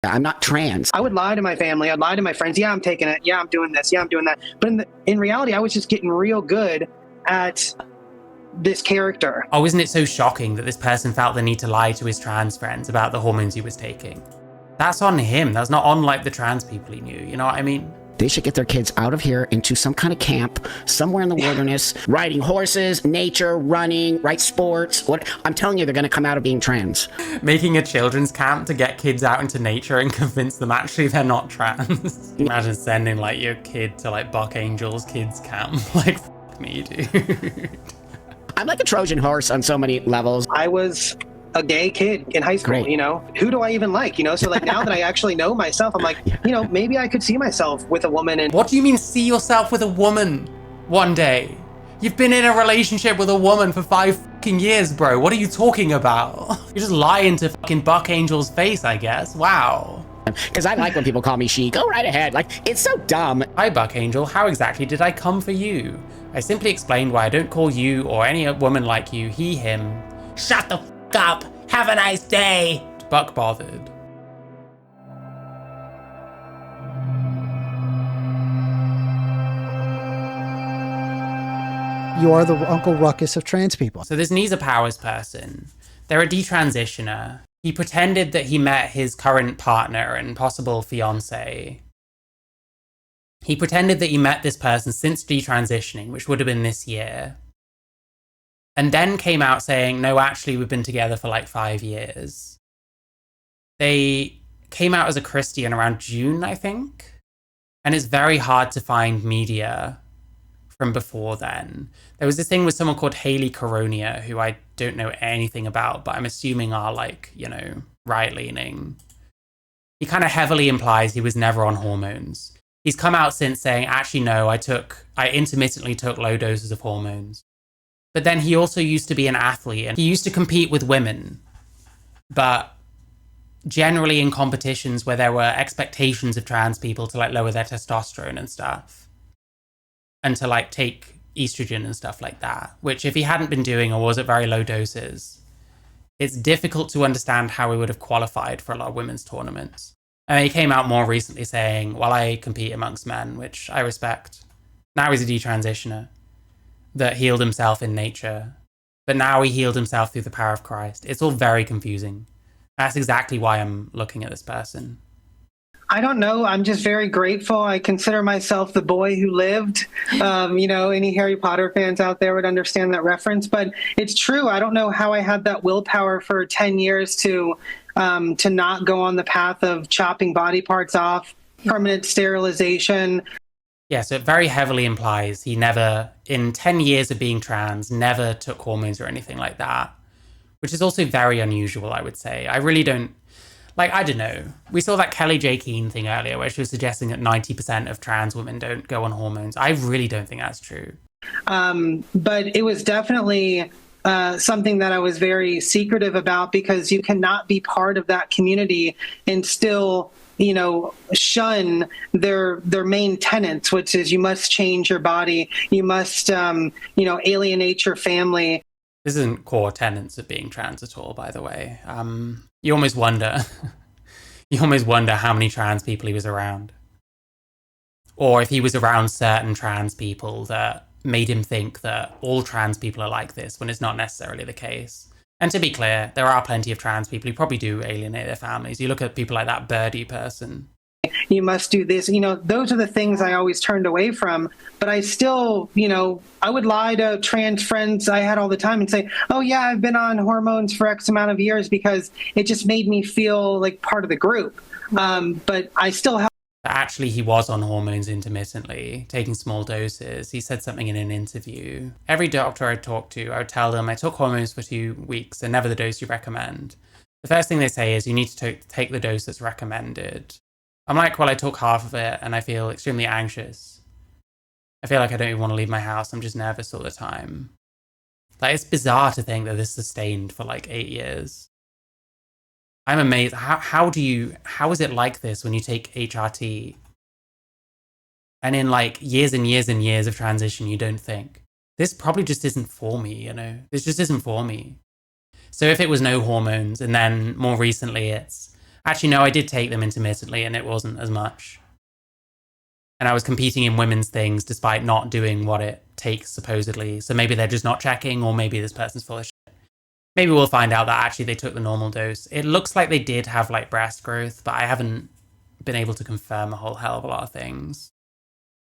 I'm not trans. I would lie to my family. I'd lie to my friends. Yeah, I'm taking it. Yeah, I'm doing this. Yeah, I'm doing that. But in reality, I was just getting real good at this character. Oh, isn't it so shocking that this person felt the need to lie to his trans friends about the hormones he was taking? That's on him. That's not on, like, the trans people he knew. You know what I mean? They should get their kids out of here into some kind of camp somewhere in the wilderness, riding horses, nature, running, right, sports. What I'm telling you, they're going to come out of being trans. Making a children's camp to get kids out into nature and convince them actually they're not trans. Imagine sending, like, your kid to, like, Buck Angel's kids camp. Like, f me, dude. I'm like a Trojan horse on so many levels. I was a gay kid in high school. Great. You know, who do I even like? You know, so like now that I actually know myself, I'm like, you know, maybe I could see myself with a woman. And What do you mean see yourself with a woman one day? You've been in a relationship with a woman for 5 fucking years, bro. What are you talking about? You're just lying to fucking Buck Angel's face, I guess. Wow. Because I like when people call me she. Go right ahead. Like, it's so dumb. Hi, Buck Angel. How exactly did I come for you? I simply explained why I don't call you or any woman like you he, him. Shut the f up. Have a nice day. Buck bothered. You are the Uncle Ruckus of trans people. So this Neeza Powers person, they're a detransitioner. He pretended that he met his current partner and possible fiance. He pretended that he met this person since detransitioning, which would have been this year. And then came out saying, no, actually, we've been together for like 5 years. They came out as a Christian around June, I think. And it's very hard to find media from before then. There was this thing with someone called Haley Coronia, who I don't know anything about, but I'm assuming are like, you know, right-leaning. He kind of heavily implies he was never on hormones. He's come out since saying, actually, no, I intermittently took low doses of hormones. But then he also used to be an athlete and he used to compete with women, but generally in competitions where there were expectations of trans people to like lower their testosterone and stuff and to like take estrogen and stuff like that, which if he hadn't been doing or was at very low doses, it's difficult to understand how he would have qualified for a lot of women's tournaments. And he came out more recently saying, well, I compete amongst men, which I respect. Now he's a detransitioner that healed himself in nature, but now he healed himself through the power of Christ. It's all very confusing. That's exactly why I'm looking at this person. I don't know. I'm just very grateful. I consider myself the boy who lived. You know, any Harry Potter fans out there would understand that reference, but it's true. I don't know how I had that willpower for 10 years to not go on the path of chopping body parts off, permanent sterilization. Yeah, so it very heavily implies he never, in 10 years of being trans, never took hormones or anything like that, which is also very unusual, I would say. I really don't, like, I don't know. We saw that Kelly J. Keane thing earlier where she was suggesting that 90% of trans women don't go on hormones. I really don't think that's true. But it was definitely something that I was very secretive about because you cannot be part of that community and still, you know, shun their main tenets, which is you must change your body. You must, you know, alienate your family. This isn't core tenets of being trans at all, by the way. You almost wonder, how many trans people he was around. Or if he was around certain trans people that made him think that all trans people are like this when it's not necessarily the case. And to be clear, there are plenty of trans people who probably do alienate their families. You look at people like that Birdie person. You must do this. You know, those are the things I always turned away from. But I still, you know, I would lie to trans friends I had all the time and say, oh, yeah, I've been on hormones for X amount of years because it just made me feel like part of the group. But I still have. Actually, he was on hormones intermittently, taking small doses. He said something in an interview. Every doctor I talked to, I would tell them I took hormones for 2 weeks and never the dose you recommend. The first thing they say is you need to take the dose that's recommended. I'm like, well, I took half of it and I feel extremely anxious. I feel like I don't even want to leave my house. I'm just nervous all the time. Like, it's bizarre to think that this sustained for like 8 years. I'm amazed. How is it like this when you take HRT? And in like years and years and years of transition, you don't think, this probably just isn't for me, you know? This just isn't for me. So if it was no hormones, and then more recently it's, Actually, no, I did take them intermittently and it wasn't as much. And I was competing in women's things despite not doing what it takes, supposedly. So maybe they're just not checking, or maybe this person's full of shit. Maybe we'll find out that actually they took the normal dose. It looks like they did have like breast growth, but I haven't been able to confirm a whole hell of a lot of things.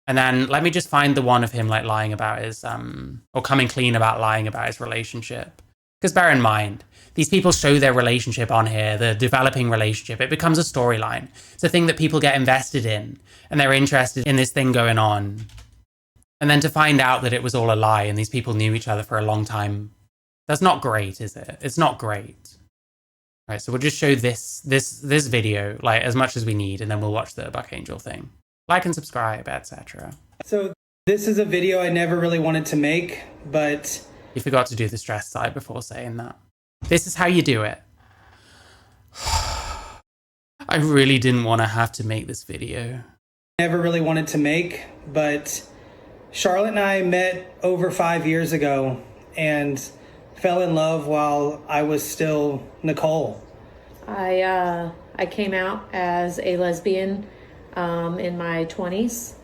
And then let me just find the one of him like lying about his, or coming clean about lying about his relationship. Because bear in mind, these people show their relationship on here, the developing relationship. It becomes a storyline. It's a thing that people get invested in, and they're interested in this thing going on. And then to find out that it was all a lie and these people knew each other for a long time, that's not great, is it? It's not great. Right, so we'll just show this video like as much as we need, and then we'll watch the Buck Angel thing. Like and subscribe, etc. So this is a video I never really wanted to make, but You forgot to do the stress side before saying that. This is how you do it. I really didn't want to have to make this video. never really wanted to make, but Charlotte and I met over 5 years ago and fell in love while I was still Nicole. I came out as a lesbian in my 20s,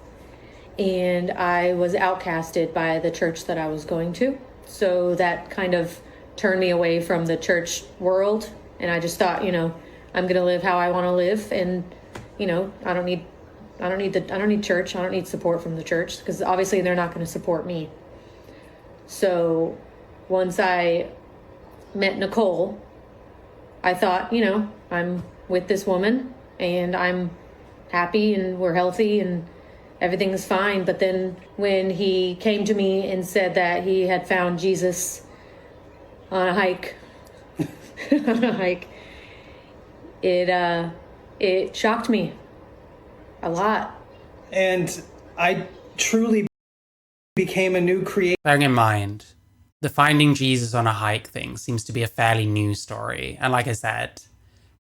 and I was outcasted by the church that I was going to. So that kind of turned me away from the church world, and I just thought, I'm going to live how I want to live, and I don't need church. I don't need support from the church, because obviously they're not going to support me. So once I met Nicole, I thought, I'm with this woman and I'm happy and we're healthy and everything's fine. But then when he came to me and said that he had found Jesus on a hike, it shocked me a lot. And I truly became a new creator. Bearing in mind, the finding Jesus on a hike thing seems to be a fairly new story. And like I said,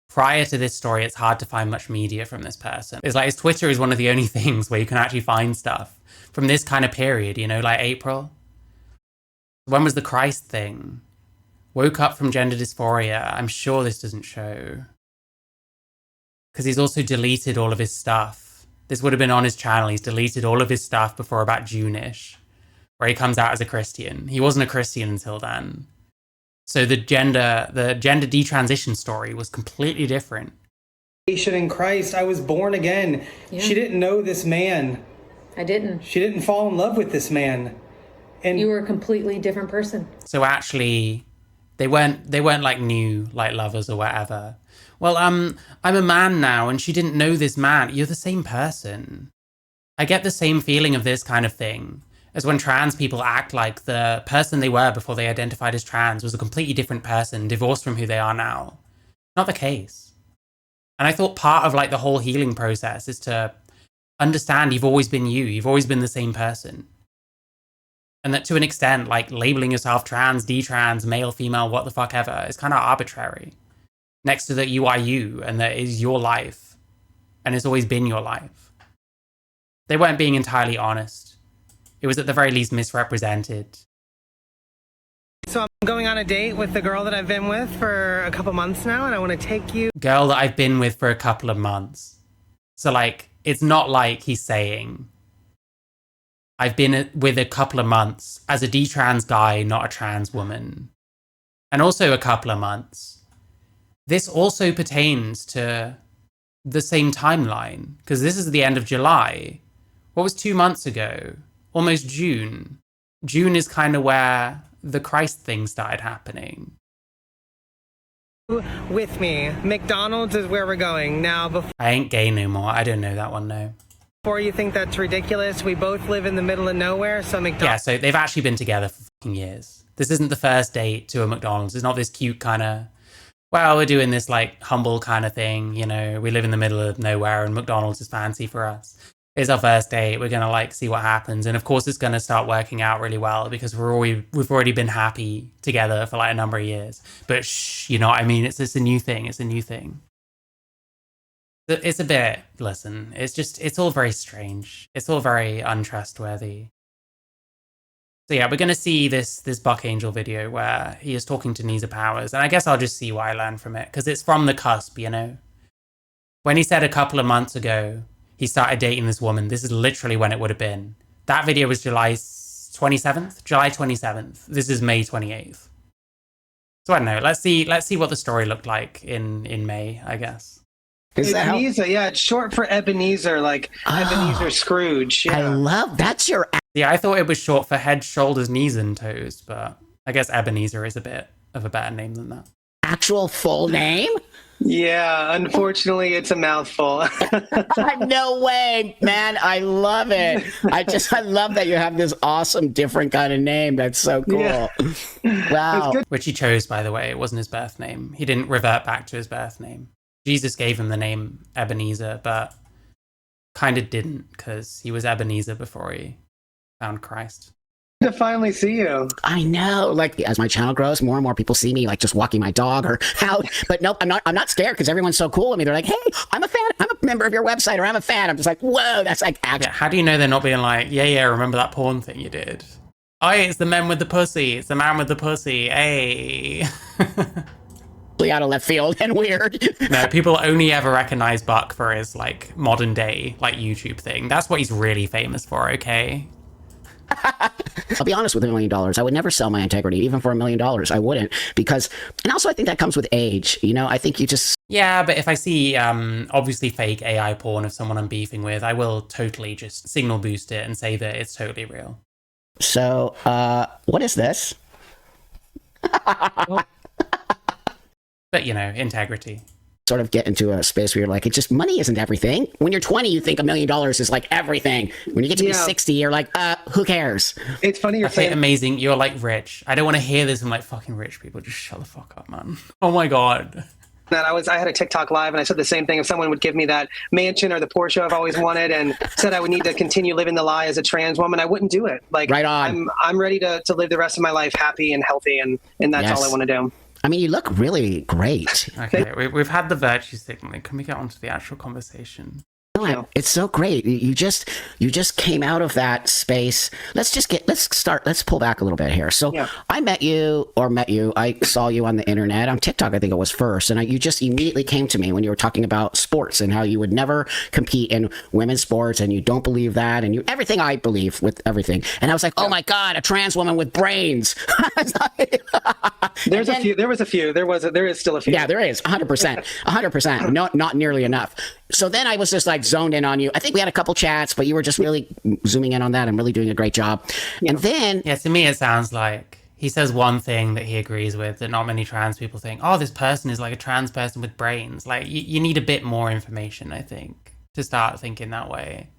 prior to this story, it's hard to find much media from this person. It's like his Twitter is one of the only things where you can actually find stuff from this kind of period, like April. When was the Christ thing? Woke up from gender dysphoria. I'm sure this doesn't show. Because he's also deleted all of his stuff. This would have been on his channel. He's deleted all of his stuff before about June-ish, where he comes out as a Christian. He wasn't a Christian until then. So the gender detransition story was completely different. In Christ, I was born again. Yeah. She didn't know this man. I didn't. She didn't fall in love with this man. And You were a completely different person. So actually, they weren't like new like lovers or whatever. Well, I'm a man now, and she didn't know this man. You're the same person. I get the same feeling of this kind of thing as when trans people act like the person they were before they identified as trans was a completely different person, divorced from who they are now. Not the case. And I thought part of like the whole healing process is to understand you've always been you. You've always been the same person. And that to an extent, like labeling yourself trans, detrans, male, female, what the fuck ever, is kind of arbitrary. Next to that you are you, and that is your life. And it's always been your life. They weren't being entirely honest. It was at the very least misrepresented. so I'm going on a date with the girl that I've been with for a couple months now, and I want to take you. Girl that I've been with for a couple of months. So like, it's not like he's saying, I've been with a couple of months as a detrans guy, not a trans woman. And also a couple of months. This also pertains to the same timeline, because this is the end of July. What was 2 months ago? Almost June. June is kind of where the Christ thing started happening. With me. McDonald's is where we're going. Now, I ain't gay no more. I don't know that one, no. before you think that's ridiculous, we both live in the middle of nowhere, so McDonald's. Yeah, so they've actually been together for fucking years. This isn't the first date to a McDonald's. It's not this cute kind of, well, we're doing this like humble kind of thing, we live in the middle of nowhere and McDonald's is fancy for us. It's our first date. We're going to like see what happens. And of course it's going to start working out really well because we've already been happy together for like a number of years. But shh, you know what I mean? It's a new thing. It's a new thing. It's a bit, listen, it's all very strange. It's all very untrustworthy. So yeah, we're going to see this Buck Angel video where he is talking to Neeza Powers. And I guess I'll just see what I learn from it because it's from the cusp, When he said a couple of months ago he started dating this woman, this is literally when it would have been. That video was July 27th. July 27th. This is May 28th. So I don't know. Let's see what the story looked like in May, I guess. Is that how? Neeza, yeah, it's short for Ebenezer, like Ebenezer Scrooge. Yeah. I love that's your Yeah, I thought it was short for head, shoulders, knees, and toes, but I guess Ebenezer is a bit of a better name than that. actual full name. Yeah, unfortunately, it's a mouthful. No way, man. I love it. I love that you have this awesome, different kind of name. That's so cool. Yeah. Wow. Which he chose, by the way. It wasn't his birth name. He didn't revert back to his birth name. Jesus gave him the name Ebenezer, but kind of didn't, because he was Ebenezer before he found Christ. To finally see you. I know. Like, as my channel grows, more and more people see me, like, just walking my dog or out. But nope, I'm not scared because everyone's so cool with me. They're like, hey, I'm a fan. I'm a member of your website, or I'm a fan. I'm just like, whoa, that's like actually. Yeah, how do you know they're not being like, yeah, remember that porn thing you did? Oh, it's the men with the pussy. It's the man with the pussy. Hey. Out of left field and weird. No, people only ever recognize Buck for his, like, modern day, like, YouTube thing. That's what he's really famous for, okay? I'll be honest with $1 million. I would never sell my integrity, even for $1 million. I wouldn't, because, and also I think that comes with age. You know, I think you just. Yeah, but if I see obviously fake AI porn of someone I'm beefing with, I will totally just signal boost it and say that it's totally real. So, what is this? But, you know, integrity. Sort of get into a space where you're like, it's just money isn't everything. When you're 20, you think $1 million is like everything. When you get to be 60, you're like, who cares? It's funny you're Okay, saying amazing. You're like rich. I don't want to hear this from like fucking rich people. Just shut the fuck up, man. Oh my God. that. I had a TikTok live and I said the same thing. If someone would give me that mansion or the Porsche I've always wanted and said I would need to continue living the lie as a trans woman, I wouldn't do it. Like, right on. I'm ready to live the rest of my life happy and healthy, and that's all I want to do. I mean, you look really great. Okay, we've had the virtue signaling. Can we get onto the actual conversation? No, it's so great. You just came out of that space. Let's pull back a little bit here. So I I saw you on the internet, on TikTok, I think it was first. And you just immediately came to me when you were talking about sports and how you would never compete in women's sports and you don't believe that. And everything I believe with everything. And I was like, oh my God, a trans woman with brains. There is still a few. Yeah, there is 100%, 100%. No, not nearly enough. So then I was just like zoned in on you. I think we had a couple chats, but you were just really zooming in on that and really doing a great job. Yeah. And then... Yeah, to me it sounds like he says one thing that he agrees with that not many trans people think, oh, this person is like a trans person with brains. Like, you need a bit more information, I think, to start thinking that way.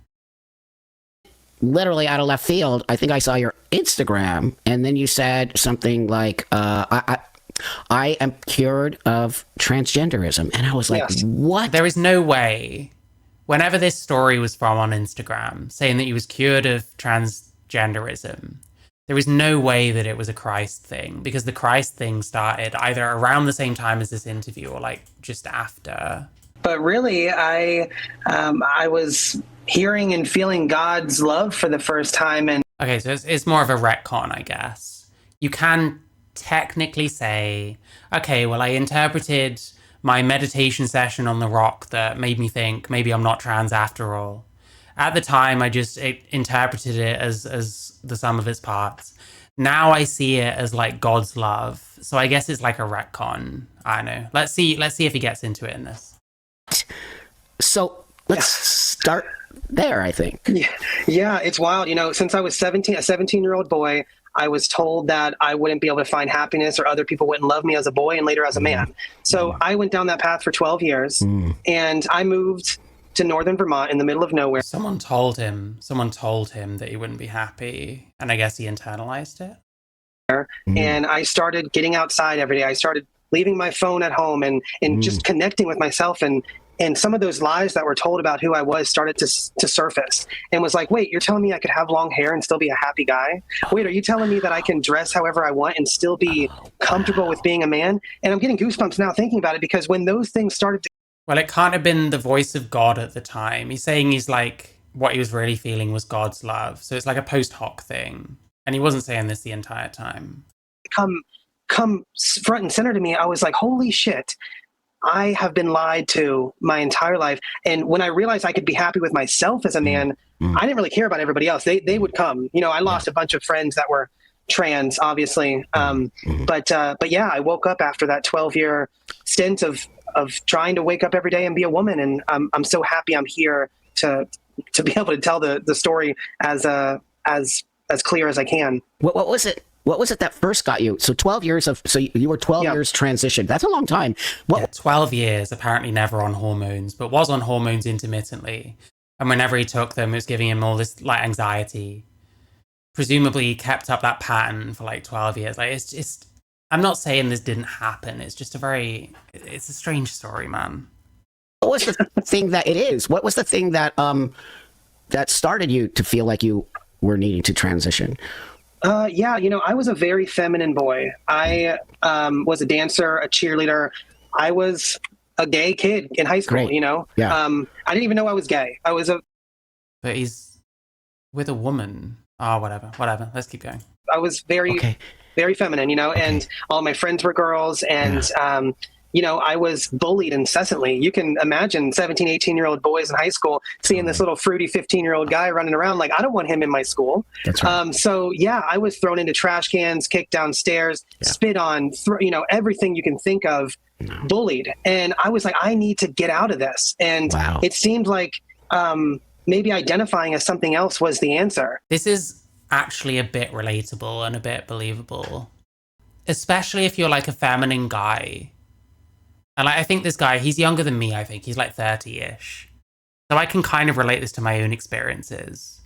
Literally out of left field, I think I saw your Instagram, and then you said something like, I am cured of transgenderism. And I was like, what? There is no way. Whenever this story was from on Instagram, saying that he was cured of transgenderism, there is no way that it was a Christ thing, because the Christ thing started either around the same time as this interview or like just after. But really, I was hearing and feeling God's love for the first time. And okay, so it's more of a retcon, I guess. You can technically say, okay, well, I interpreted my meditation session on the rock that made me think maybe I'm not trans after all. At the time, I just interpreted it as the sum of its parts. Now I see it as like God's love. So I guess it's like a retcon. I don't know. Let's see if he gets into it in this. So let's start there, I think. Yeah, it's wild. You know, since I was 17, a 17-year-old boy, I was told that I wouldn't be able to find happiness or other people wouldn't love me as a boy and later as a man. So I went down that path for 12 years and I moved to northern Vermont in the middle of nowhere. Someone told him that he wouldn't be happy, and I guess he internalized it. And I started getting outside every day. I started leaving my phone at home and just connecting with myself, and some of those lies that were told about who I was started to surface, and was like, wait, you're telling me I could have long hair and still be a happy guy? Wait, are you telling me that I can dress however I want and still be comfortable with being a man? And I'm getting goosebumps now thinking about it, because when those things started to... Well, it can't have been the voice of God at the time. He's saying he's like, what he was really feeling was God's love. So it's like a post hoc thing. And he wasn't saying this the entire time. Come front and center to me, I was like, holy shit. I have been lied to my entire life. And when I realized I could be happy with myself as a man, I didn't really care about everybody else. They would come. You know, I lost a bunch of friends that were trans, obviously. But yeah, I woke up after that 12-year stint of trying to wake up every day and be a woman. And I'm so happy I'm here to be able to tell the story as clear as I can. What was it? What was it that first got you? So 12 years of, so you were 12 years transitioned. That's a long time. Yeah, 12 years, apparently never on hormones, but was on hormones intermittently. And whenever he took them, it was giving him all this like anxiety. Presumably he kept up that pattern for like 12 years. Like it's just, I'm not saying this didn't happen. It's just it's a strange story, man. What was the thing that it is? What was the thing that, that started you to feel like you were needing to transition? Yeah, you know, I was a very feminine boy. I was a dancer, a cheerleader. I was a gay kid in high school, Great. you know? Yeah. I didn't even know I was gay. But he's with a woman. Oh, whatever. Let's keep going. I was very feminine, you know, and all my friends were girls. And, you know, I was bullied incessantly. You can imagine 17, 18-year-old boys in high school seeing this little fruity 15-year-old guy running around. Like, I don't want him in my school. That's right. So, yeah, I was thrown into trash cans, kicked downstairs, spit on, you know, everything you can think of, bullied. And I was like, I need to get out of this. And it seemed like maybe identifying as something else was the answer. This is actually a bit relatable and a bit believable, especially if you're like a feminine guy. And like, I think this guy, he's younger than me, I think. He's like 30-ish. So I can kind of relate this to my own experiences.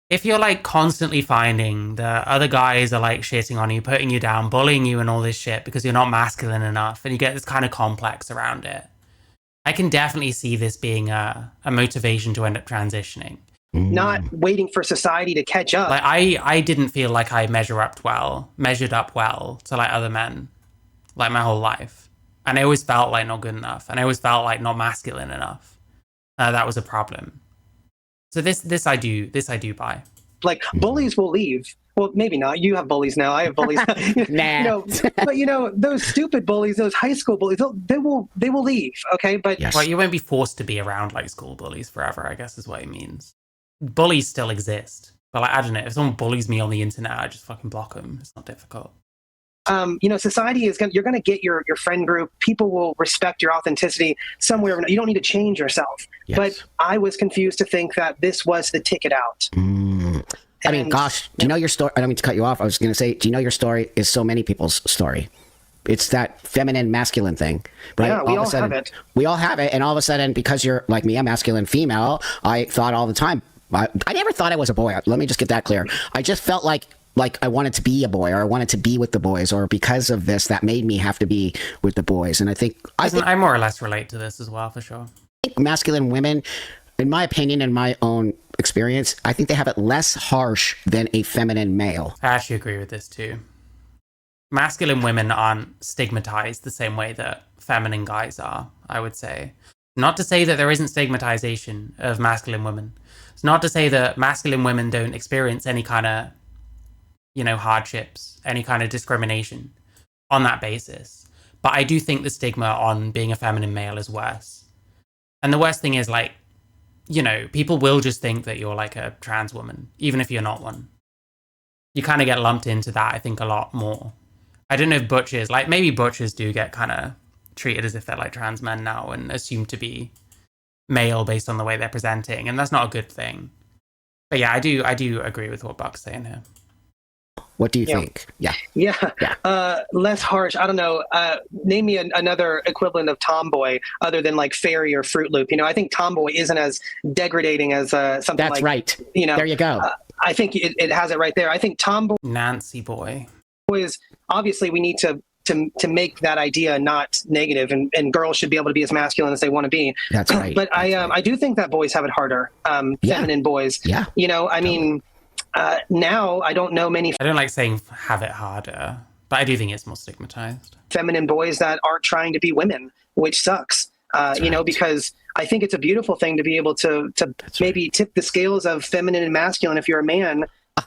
If you're like constantly finding that other guys are like shitting on you, putting you down, bullying you and all this shit because you're not masculine enough, and you get this kind of complex around it, I can definitely see this being a motivation to end up transitioning. Not waiting for society to catch up. Like I didn't feel like I measured up well to like other men, like my whole life. And I always felt like not good enough. And I always felt like not masculine enough. That was a problem. So this I do buy. Like, bullies will leave. Well, maybe not. You have bullies now. I have bullies. Nah. You know, but you know, those stupid bullies, those high school bullies, they will leave. Okay, but Yes. Well, you won't be forced to be around like school bullies forever, I guess is what it means. Bullies still exist. But like, I don't know, if someone bullies me on the internet, I just fucking block them. It's not difficult. You know, society you're going to get your friend group. People will respect your authenticity somewhere. You don't need to change yourself. Yes. But I was confused to think that this was the ticket out. I mean, gosh, do you know your story? I don't mean to cut you off. I was going to say, do you know your story is so many people's story? It's that feminine, masculine thing, right? Yeah, we all sudden, have it. We all have it. And all of a sudden, because you're like me, a masculine female, I thought all the time, I never thought I was a boy. Let me just get that clear. I just felt like I wanted to be a boy, or I wanted to be with the boys, or because of this, that made me have to be with the boys. And I think I more or less relate to this as well, for sure. I think masculine women, in my opinion, in my own experience, I think they have it less harsh than a feminine male. I actually agree with this too. Masculine women aren't stigmatized the same way that feminine guys are, I would say. Not to say that there isn't stigmatization of masculine women. It's not to say that masculine women don't experience any kind of, you know, hardships, any kind of discrimination on that basis. But I do think the stigma on being a feminine male is worse. And the worst thing is, like, you know, people will just think that you're like a trans woman, even if you're not one. You kind of get lumped into that, I think, a lot more. I don't know if butchers, like maybe butchers do get kind of treated as if they're like trans men now and assumed to be male based on the way they're presenting. And that's not a good thing. But yeah, I do agree with what Buck's saying here. What do you think? Yeah. Less harsh. I don't know. Name me another equivalent of tomboy other than like fairy or Fruit Loop. You know, I think tomboy isn't as degrading as something That's like, right. You know, there you go. I think it has it right there. I think tomboy Nancy boy is obviously we need to make that idea not negative, and girls should be able to be as masculine as they want to be. That's right. But I do think that boys have it harder. Feminine boys. Yeah. You know, I mean. Now, I don't know many I don't like saying have it harder, but I do think it's more stigmatized. Feminine boys that aren't trying to be women, which sucks. You know, because I think it's a beautiful thing to be able to maybe tip the scales of feminine and masculine if you're a man.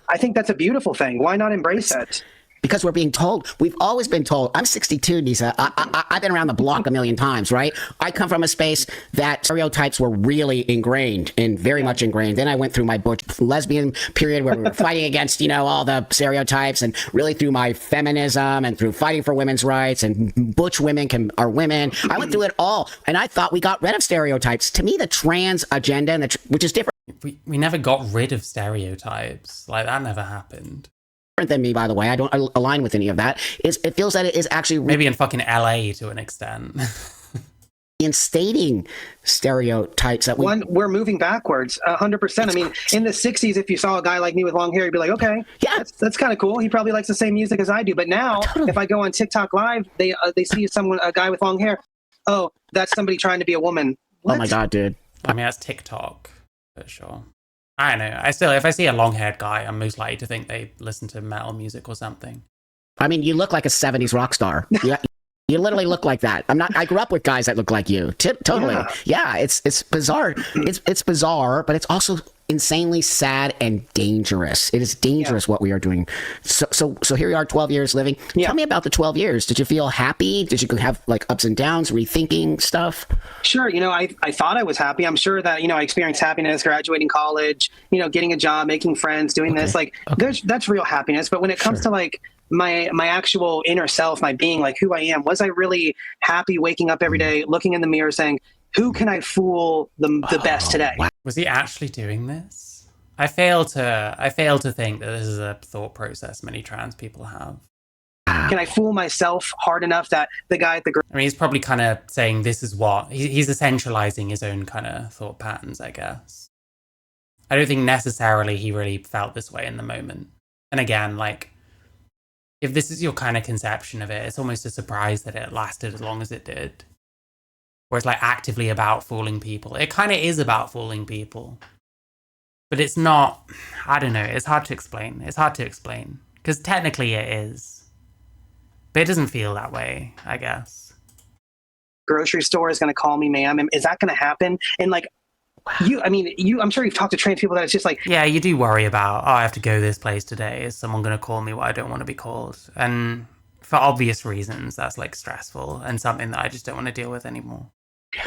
I think that's a beautiful thing. Why not embrace it? because we're being told. We've always been told. I'm 62, Neeza. I've been around the block a million times, right? I come from a space that stereotypes were really ingrained and very much ingrained. Then I went through my butch lesbian period where we were fighting against, all the stereotypes, and really through my feminism and through fighting for women's rights and butch women are women. I went through it all, and I thought we got rid of stereotypes. To me, the trans agenda, which is different. We never got rid of stereotypes. Like, that never happened. Than me, by the way. I don't align with any of that. It feels that it is actually maybe in fucking LA to an extent. Instating stereotypes that we're moving backwards 100%. I mean, in the 60s, if you saw a guy like me with long hair, you'd be like, okay, yeah, that's kind of cool. He probably likes the same music as I do. But now, if I go on TikTok Live, they see a guy with long hair. Oh, that's somebody trying to be a woman. What? Oh my God, dude. I mean, that's TikTok for sure. I don't know. If I see a long-haired guy, I'm most likely to think they listen to metal music or something. I mean, you look like a 70s rock star. Yeah, you literally look like that. I grew up with guys that look like you. Totally. Yeah, it's bizarre. It's bizarre, but it's also insanely sad and dangerous. It is dangerous what we are doing. So here we are, 12 years living. Tell me about the 12 years. Did you feel happy? Did you have like ups and downs, rethinking stuff? Sure. I thought I was happy. I'm sure that, I experienced happiness, graduating college, getting a job, making friends, doing this, that's real happiness. But when it comes to like my actual inner self, my being, like who I am, was I really happy waking up every day, looking in the mirror saying, who can I fool the best today? Wow. Was he actually doing this? I fail to think that this is a thought process many trans people have. Can I fool myself hard enough that the guy at the... I mean, he's probably kind of saying this is what... He's essentializing his own kind of thought patterns, I guess. I don't think necessarily he really felt this way in the moment. And again, like, if this is your kind of conception of it, it's almost a surprise that it lasted as long as it did. Where it's like actively about fooling people. It kind of is about fooling people. But it's not, I don't know, it's hard to explain. Because technically it is. But it doesn't feel that way, I guess. Grocery store is going to call me ma'am. Is that going to happen? And like, I'm sure you've talked to trans people that it's just like... Yeah, you do worry about, I have to go this place today. Is someone going to call me what I don't want to be called? And for obvious reasons, that's like stressful and something that I just don't want to deal with anymore.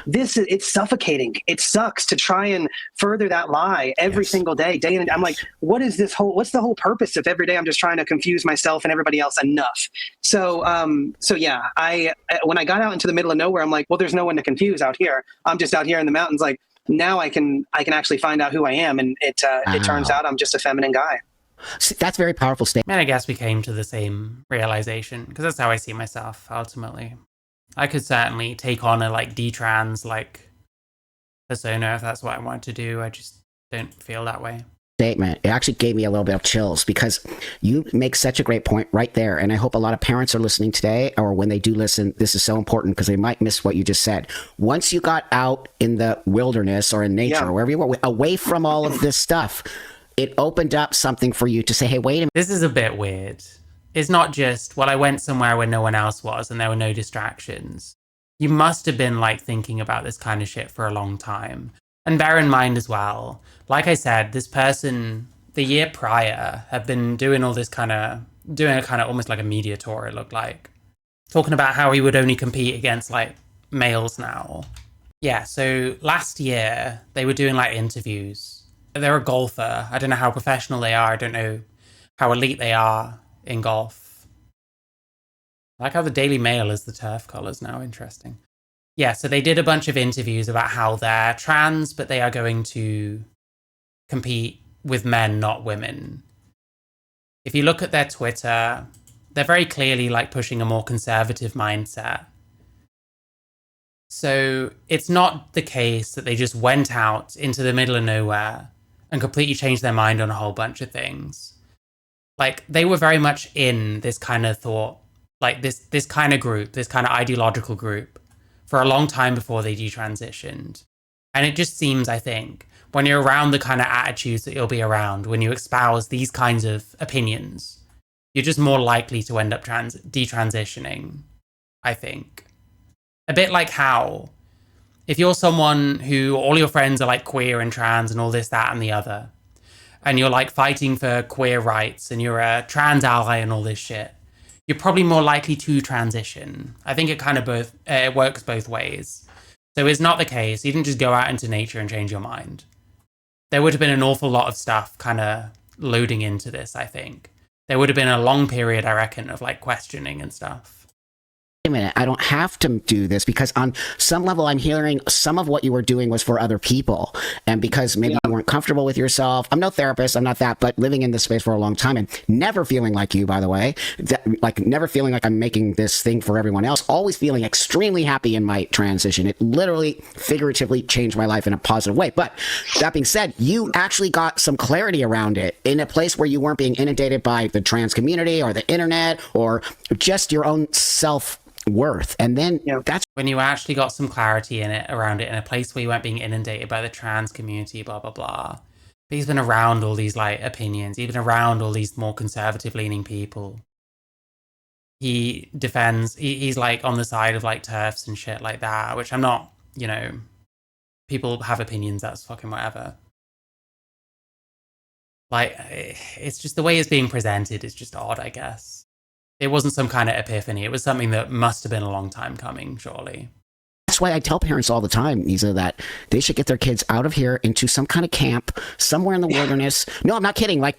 It's suffocating. It sucks to try and further that lie every single day in and I'm like, what's the whole purpose if every day I'm just trying to confuse myself and everybody else enough? So yeah, when I got out into the middle of nowhere, I'm like, well, there's no one to confuse out here. I'm just out here in the mountains. Like, now I can actually find out who I am. And it turns out I'm just a feminine guy. That's a very powerful statement. And I guess we came to the same realization because that's how I see myself ultimately. I could certainly take on a like detrans like persona if that's what I wanted to do. I just don't feel that way. Statement. It actually gave me a little bit of chills because you make such a great point right there. And I hope a lot of parents are listening today, or when they do listen, this is so important because they might miss what you just said. Once you got out in the wilderness or in nature or wherever you were, away from all of this stuff, it opened up something for you to say, hey, wait a minute. This is a bit weird. It's not just, well, I went somewhere where no one else was and there were no distractions. You must have been like thinking about this kind of shit for a long time. And bear in mind as well, like I said, this person the year prior had been doing all this doing a kind of almost like a media tour, it looked like. Talking about how he would only compete against like males now. Yeah, so last year they were doing like interviews. They're a golfer. I don't know how professional they are. I don't know how elite they are in golf. I like how the Daily Mail is the turf colours now. Interesting. Yeah, so they did a bunch of interviews about how they're trans, but they are going to compete with men, not women. If you look at their Twitter, they're very clearly like pushing a more conservative mindset. So it's not the case that they just went out into the middle of nowhere and completely changed their mind on a whole bunch of things. Like, they were very much in this kind of thought, like this kind of group, this kind of ideological group for a long time before they detransitioned. And it just seems, I think, when you're around the kind of attitudes that you'll be around, when you espouse these kinds of opinions, you're just more likely to end up detransitioning, I think. A bit like how, if you're someone who all your friends are like queer and trans and all this, that, and the other, and you're like fighting for queer rights and you're a trans ally and all this shit, you're probably more likely to transition. I think it works both ways. So it's not the case. You didn't just go out into nature and change your mind. There would have been an awful lot of stuff kind of loading into this, I think. There would have been a long period, I reckon, of like questioning and stuff. Wait a minute, I don't have to do this, because on some level I'm hearing some of what you were doing was for other people, and because maybe you weren't comfortable with yourself. I'm no therapist, I'm not that, but living in this space for a long time and never feeling like you, by the way, like never feeling like I'm making this thing for everyone else, always feeling extremely happy in my transition. It literally, figuratively changed my life in a positive way. But that being said, you actually got some clarity around it in a place where you weren't being inundated by the trans community or the internet or just your own self-worth. And then that's when you actually got some clarity around it in a place where you weren't being inundated by the trans community, blah, blah, blah. But he's been around all these like opinions. He's been around all these more conservative leaning people. He defends, he's like on the side of like TERFs and shit like that, which I'm not, you know, people have opinions, that's fucking whatever. Like, it's just the way it's being presented is just odd, I guess. It wasn't some kind of epiphany. It was something that must have been a long time coming, surely. That's why I tell parents all the time, Neeza, that they should get their kids out of here into some kind of camp somewhere in the wilderness. No, I'm not kidding. Like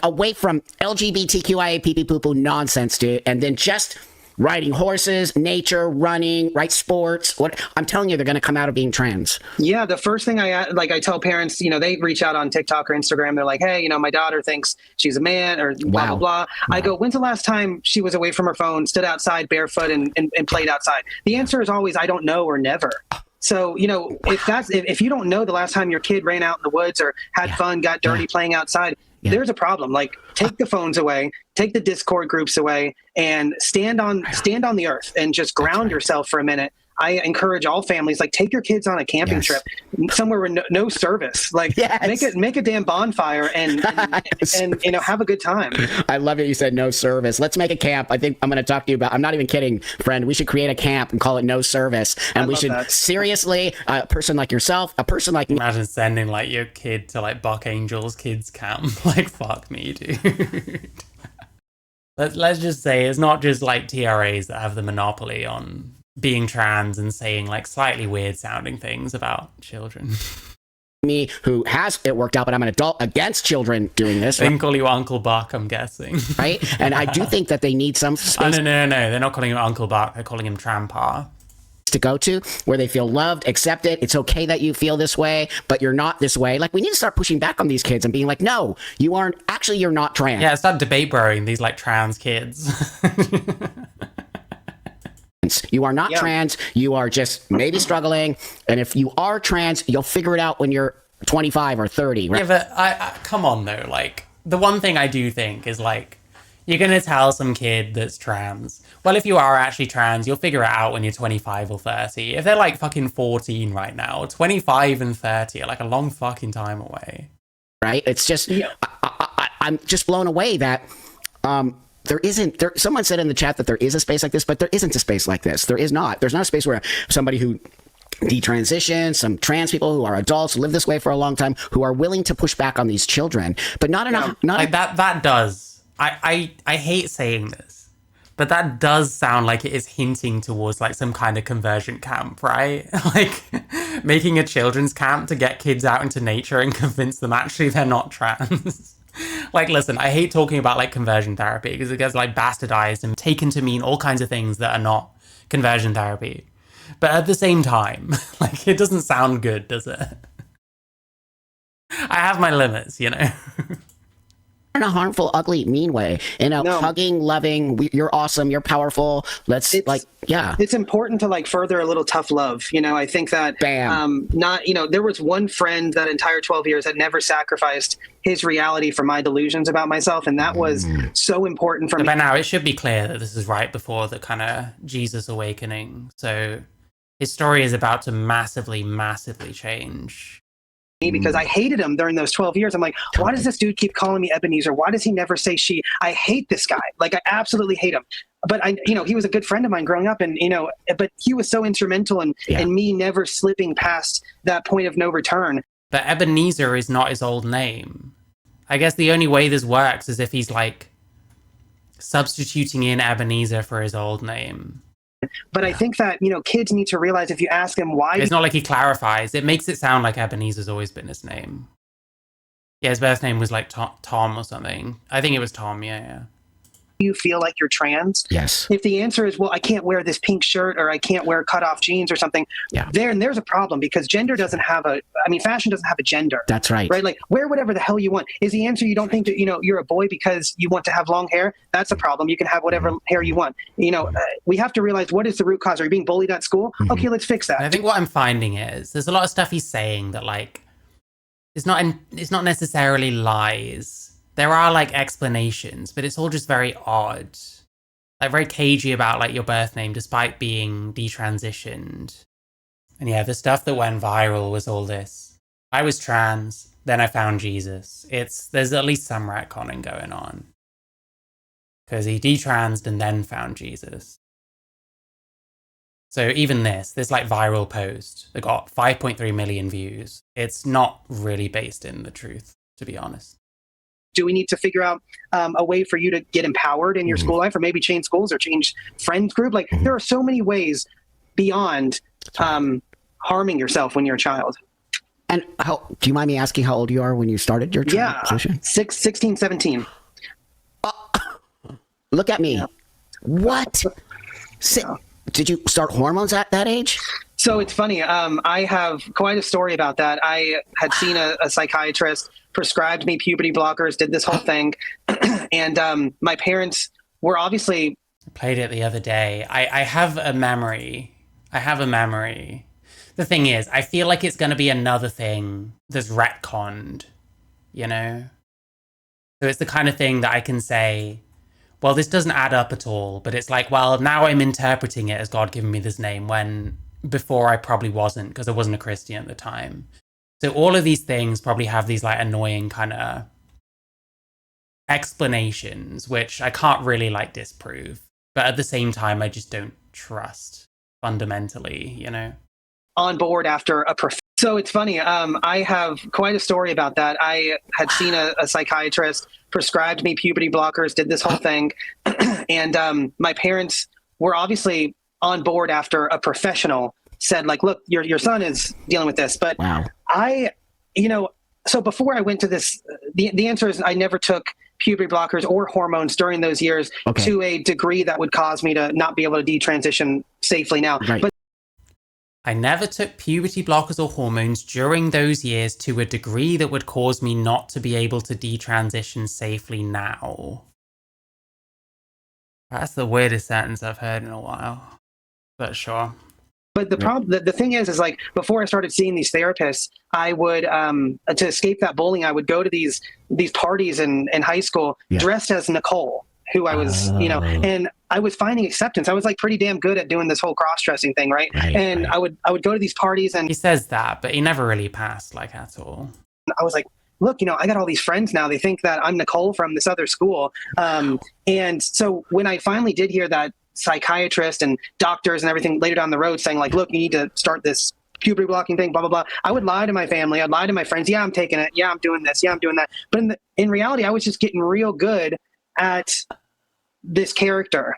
away from LGBTQIA pee poo poo nonsense, dude. And then just riding horses, nature, running, right, sports. What I'm telling you, they're going to come out of being trans. Yeah, the first thing I tell parents, you know, they reach out on TikTok or Instagram. They're like, hey, you know, my daughter thinks she's a man or blah, blah, blah. I go, when's the last time she was away from her phone, stood outside barefoot and played outside? The answer is always, I don't know, or never. So, you know, if you don't know the last time your kid ran out in the woods or had fun, got dirty playing outside, there's a problem. Like, take the phones away, take the Discord groups away, and stand on the earth and just ground yourself for a minute. I encourage all families, like, take your kids on a camping trip somewhere with no service. Like, make a damn bonfire and you know, have a good time. I love it. You said no service. Let's make a camp. I think I'm going to talk to you about, I'm not even kidding, friend. We should create a camp and call it No Service. And we should seriously, a person like yourself, a person like me. Imagine sending like your kid to like Buck Angel's kids camp. Like, fuck me, dude. Let's just say it's not just like TRAs that have the monopoly on being trans and saying like slightly weird sounding things about children. Me, who has it worked out, but I'm an adult against children doing this. They can call you Uncle Buck, I'm guessing. Right? And I do think that they need some space. Oh, no. They're not calling him Uncle Buck. They're calling him Trampa. To go to where they feel loved, accepted. It's okay that you feel this way, but you're not this way. Like, we need to start pushing back on these kids and being like, no, you aren't. Actually, you're not trans. Yeah, start debate broing these like trans kids. You are not trans. You are just maybe struggling. And if you are trans, you'll figure it out when you're 25 or 30. Right? Yeah, but I come on though. Like, the one thing I do think is like, you're going to tell some kid that's trans. Well, if you are actually trans, you'll figure it out when you're 25 or 30. If they're like fucking 14 right now, 25 and 30 are like a long fucking time away. Right? It's just, I'm just blown away that, someone said in the chat that there is a space like this, but there isn't a space like this. There is not. There's not a space where somebody who detransitions, some trans people who are adults, who live this way for a long time, who are willing to push back on these children, but not enough. Not like that does. I hate saying this, but that does sound like it is hinting towards like some kind of conversion camp, right? Like making a children's camp to get kids out into nature and convince them actually they're not trans. Like, listen, I hate talking about like conversion therapy because it gets like bastardized and taken to mean all kinds of things that are not conversion therapy. But at the same time, like, it doesn't sound good, does it? I have my limits, you know? In a harmful, ugly, mean way. In a hugging, loving, you're awesome, you're powerful. It's important to like further a little tough love. You know, I think that there was one friend that entire 12 years that never sacrificed his reality for my delusions about myself. And that was so important for me. By now, it should be clear that this is right before the kind of Jesus awakening. So his story is about to massively, massively change. Because I hated him during those 12 years. I'm like, why does this dude keep calling me Ebenezer? Why does he never say she? I hate this guy. Like, I absolutely hate him. But he was a good friend of mine growing up, and but he was so instrumental in me never slipping past that point of no return. But Ebenezer is not his old name. I guess the only way this works is if he's like substituting in Ebenezer for his old name. But I think that, kids need to realize if you ask them why. It's not like he clarifies. It makes it sound like Ebenezer's always been his name. Yeah, his birth name was like Tom or something. I think it was Tom, yeah. You feel like you're trans? Yes. If the answer is, well, I can't wear this pink shirt or I can't wear cutoff jeans or something, there's a problem because fashion doesn't have a gender. That's right. Right? Like, wear whatever the hell you want. Is the answer you don't think that, you're a boy because you want to have long hair? That's a problem. You can have whatever hair you want. We have to realize, what is the root cause? Are you being bullied at school? Mm-hmm. Okay, let's fix that. And I think what I'm finding is there's a lot of stuff he's saying that, like, it's not necessarily lies. There are like explanations, but it's all just very odd. Like very cagey about like your birth name despite being detransitioned. And yeah, the stuff that went viral was all this. I was trans, then I found Jesus. There's at least some retconning going on. Because he detransed and then found Jesus. So even this like viral post that got 5.3 million views, it's not really based in the truth, to be honest. Do we need to figure out a way for you to get empowered in your school life, or maybe change schools or change friends group? Like, there are so many ways beyond harming yourself when you're a child. And do you mind me asking how old you are when you started your transition? 16, 17. Look at me. Yeah. What? Did you start hormones at that age? So it's funny. I have quite a story about that. I had seen a psychiatrist, prescribed me puberty blockers, did this whole thing. And my parents were obviously... I played it the other day. I have a memory. The thing is, I feel like it's going to be another thing that's retconned, So it's the kind of thing that I can say, well, this doesn't add up at all. But it's like, well, now I'm interpreting it as God giving me this name when before I probably wasn't, because I wasn't a Christian at the time. So all of these things probably have these like annoying kind of explanations, which I can't really like disprove. But at the same time, I just don't trust fundamentally, On board after So it's funny. I have quite a story about that. I had seen a psychiatrist, prescribed me puberty blockers, did this whole thing. And my parents were obviously on board after a professional said, like, look, your son is dealing with this. But wow. So before I went to this, the answer is I never took puberty blockers or hormones during those years to a degree that would cause me to not be able to detransition safely now. Right. But I never took puberty blockers or hormones during those years to a degree that would cause me not to be able to detransition safely now. That's the weirdest sentence I've heard in a while. But sure. But the problem, the thing is like, before I started seeing these therapists, I would, to escape that bullying, I would go to these parties in high school dressed as Nicole, who I was, and I was finding acceptance. I was like pretty damn good at doing this whole cross-dressing thing, right? And I would go to these parties and... He says that, but he never really passed, like, at all. I was like, look, I got all these friends now. They think that I'm Nicole from this other school. And so when I finally did hear that psychiatrist and doctors and everything later down the road saying, like, look, you need to start this puberty blocking thing, blah, blah, blah, I would lie to my family. I'd lie to my friends. Yeah, I'm taking it. Yeah, I'm doing this. Yeah, I'm doing that. But in reality, I was just getting real good at this character.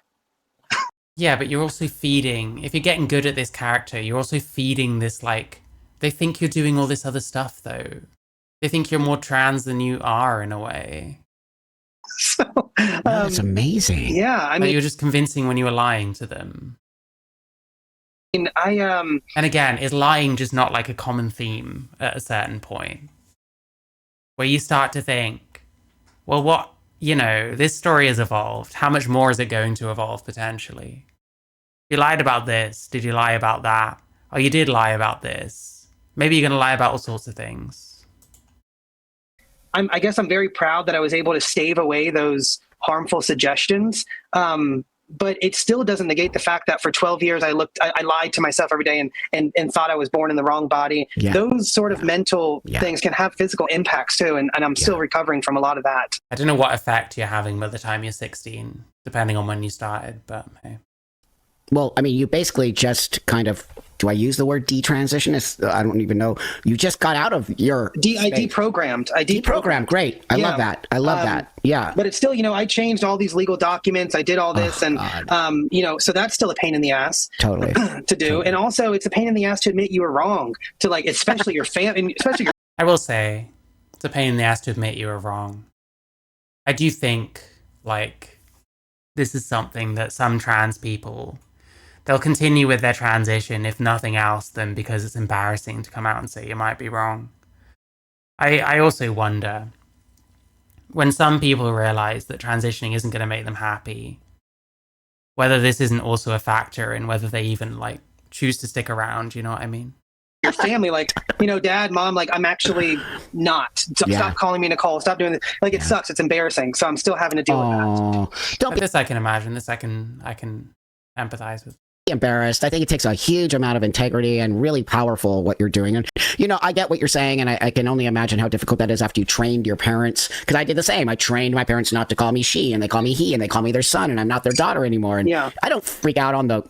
Yeah, but you're also feeding, if you're getting good at this character, you're also feeding this, like, they think you're doing all this other stuff, though. They think you're more trans than you are, in a way. So, that's amazing. Yeah, I mean, you're just convincing when you were lying to them. And again, is lying just not like a common theme at a certain point? Where you start to think, well, what, this story has evolved. How much more is it going to evolve potentially? You lied about this. Did you lie about that? Oh, you did lie about this. Maybe you're going to lie about all sorts of things. I guess I'm very proud that I was able to stave away those harmful suggestions. But it still doesn't negate the fact that for 12 years I lied to myself every day and thought I was born in the wrong body. Yeah. Those sort of mental things can have physical impacts too. And I'm still recovering from a lot of that. I don't know what effect you're having by the time you're 16, depending on when you started, but hey. Well, I mean, you basically just kind of, do I use the word detransition? I don't even know. You just got out of your I deprogrammed. Deprogrammed. Great. I love that. I love that. Yeah. But it's still, I changed all these legal documents. I did all this, and so that's still a pain in the ass. Totally. To do, totally. And also it's a pain in the ass to admit you were wrong. To like, especially your family, especially your. I will say, it's a pain in the ass to admit you were wrong. I do think like this is something that some trans people, they'll continue with their transition, if nothing else, than because it's embarrassing to come out and say you might be wrong. I also wonder, when some people realize that transitioning isn't going to make them happy, whether this isn't also a factor in whether they even like choose to stick around, you know what I mean? Your family, like, dad, mom, like, I'm actually not. Stop calling me Nicole. Stop doing this. Like, it sucks. It's embarrassing. So I'm still having to deal with that. This I can imagine. This I can empathize with. Embarrassed. I think it takes a huge amount of integrity and really powerful what you're doing. And, I get what you're saying, and I can only imagine how difficult that is after you trained your parents. Because I did the same. I trained my parents not to call me she, and they call me he, and they call me their son, and I'm not their daughter anymore. And I don't freak out on the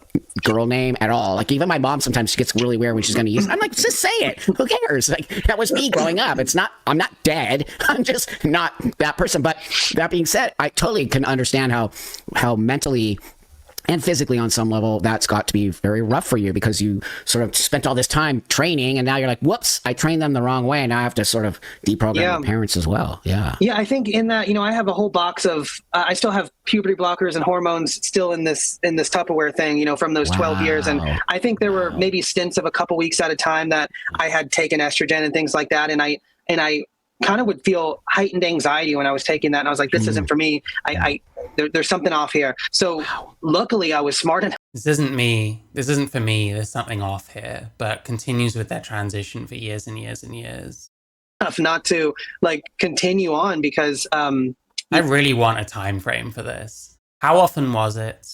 girl name at all. Like, even my mom sometimes gets really weird when she's going to use it. I'm like, just say it. Who cares? Like, that was me growing up. I'm not dead. I'm just not that person. But that being said, I totally can understand how mentally and physically on some level that's got to be very rough for you, because you sort of spent all this time training and now you're like, whoops, I trained them the wrong way, and now I have to sort of deprogram your parents as well. Yeah, I think in that, I have a whole box of I still have puberty blockers and hormones still in this Tupperware thing, from those 12 years. And I think there were maybe stints of a couple weeks at a time that I had taken estrogen and things like that, and I kind of would feel heightened anxiety when I was taking that, and I was like, this isn't for me. There's something off here. So luckily I was smart enough. This isn't me. This isn't for me. There's something off here, but continues with that transition for years and years and years. Enough not to like continue on, because I really want a time frame for this. How often was it?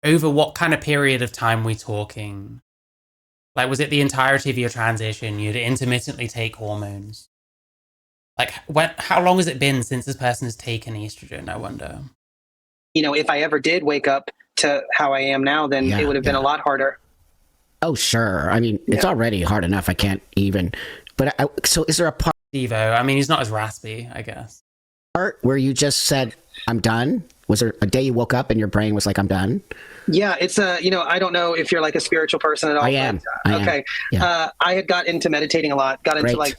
Over what kind of period of time we talking? Like, was it the entirety of your transition? You'd intermittently take hormones? Like, how long has it been since this person has taken estrogen, I wonder? If I ever did wake up to how I am now, then it would have been a lot harder. Oh, sure. I mean, it's already hard enough. I can't even. But so is there a part? Devo, I mean, he's not as raspy, I guess. Part where you just said, I'm done? Was there a day you woke up and your brain was like, I'm done? Yeah, it's I don't know if you're like a spiritual person at all. I am. Okay. Yeah. I had got into meditating a lot, into like,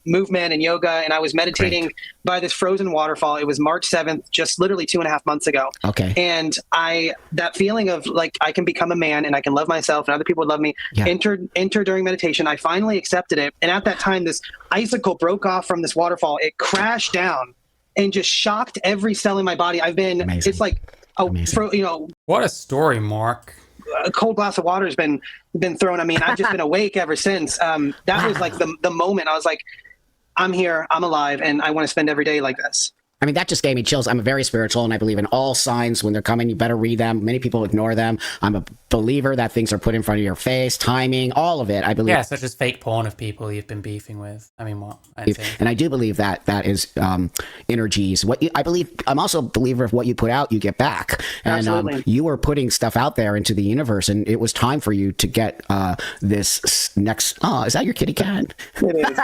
movement and yoga, and I was meditating by this frozen waterfall. It was March 7th, just literally 2.5 months ago. Okay. And that feeling of like, I can become a man and I can love myself and other people would love me, entered during meditation. I finally accepted it. And at that time, this icicle broke off from this waterfall. It crashed down and just shocked every cell in my body. Amazing. It's like, what a story, Mark. A cold glass of water has been thrown. I mean, I've just been awake ever since. That was like the moment I was like, I'm here, I'm alive, and I want to spend every day like this. I mean, that just gave me chills. I'm very spiritual, and I believe in all signs when they're coming. You better read them. Many people ignore them. I'm a believer that things are put in front of your face, timing, all of it. I believe. Yeah, such as fake porn of people you've been beefing with. I mean, what? And I do believe that is energies. I'm also a believer of what you put out, you get back. And you were putting stuff out there into the universe, and it was time for you to get this next. Oh, is that your kitty cat? It is.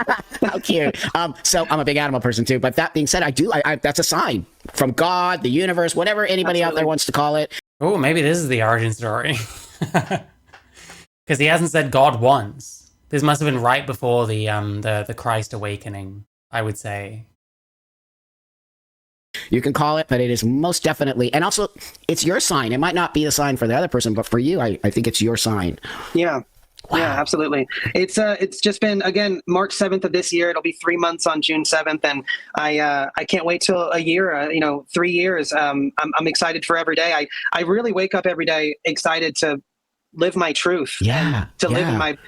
How cute. So I'm a big animal person too. But that being said, I that's a sign from God, the universe, whatever anybody out there wants to call it. Oh, maybe this is the origin story. Because he hasn't said God once. This must have been right before the Christ awakening, I would say. You can call it, but it is most definitely, and also it's your sign. It might not be the sign for the other person, but for you, I think it's your sign. Yeah. Wow. Yeah, absolutely. It's just been, again, March 7th of this year. It'll be 3 months on June 7th. And I can't wait till a year, 3 years. I'm excited for every day. I really wake up every day excited to live my truth. Yeah. To live in my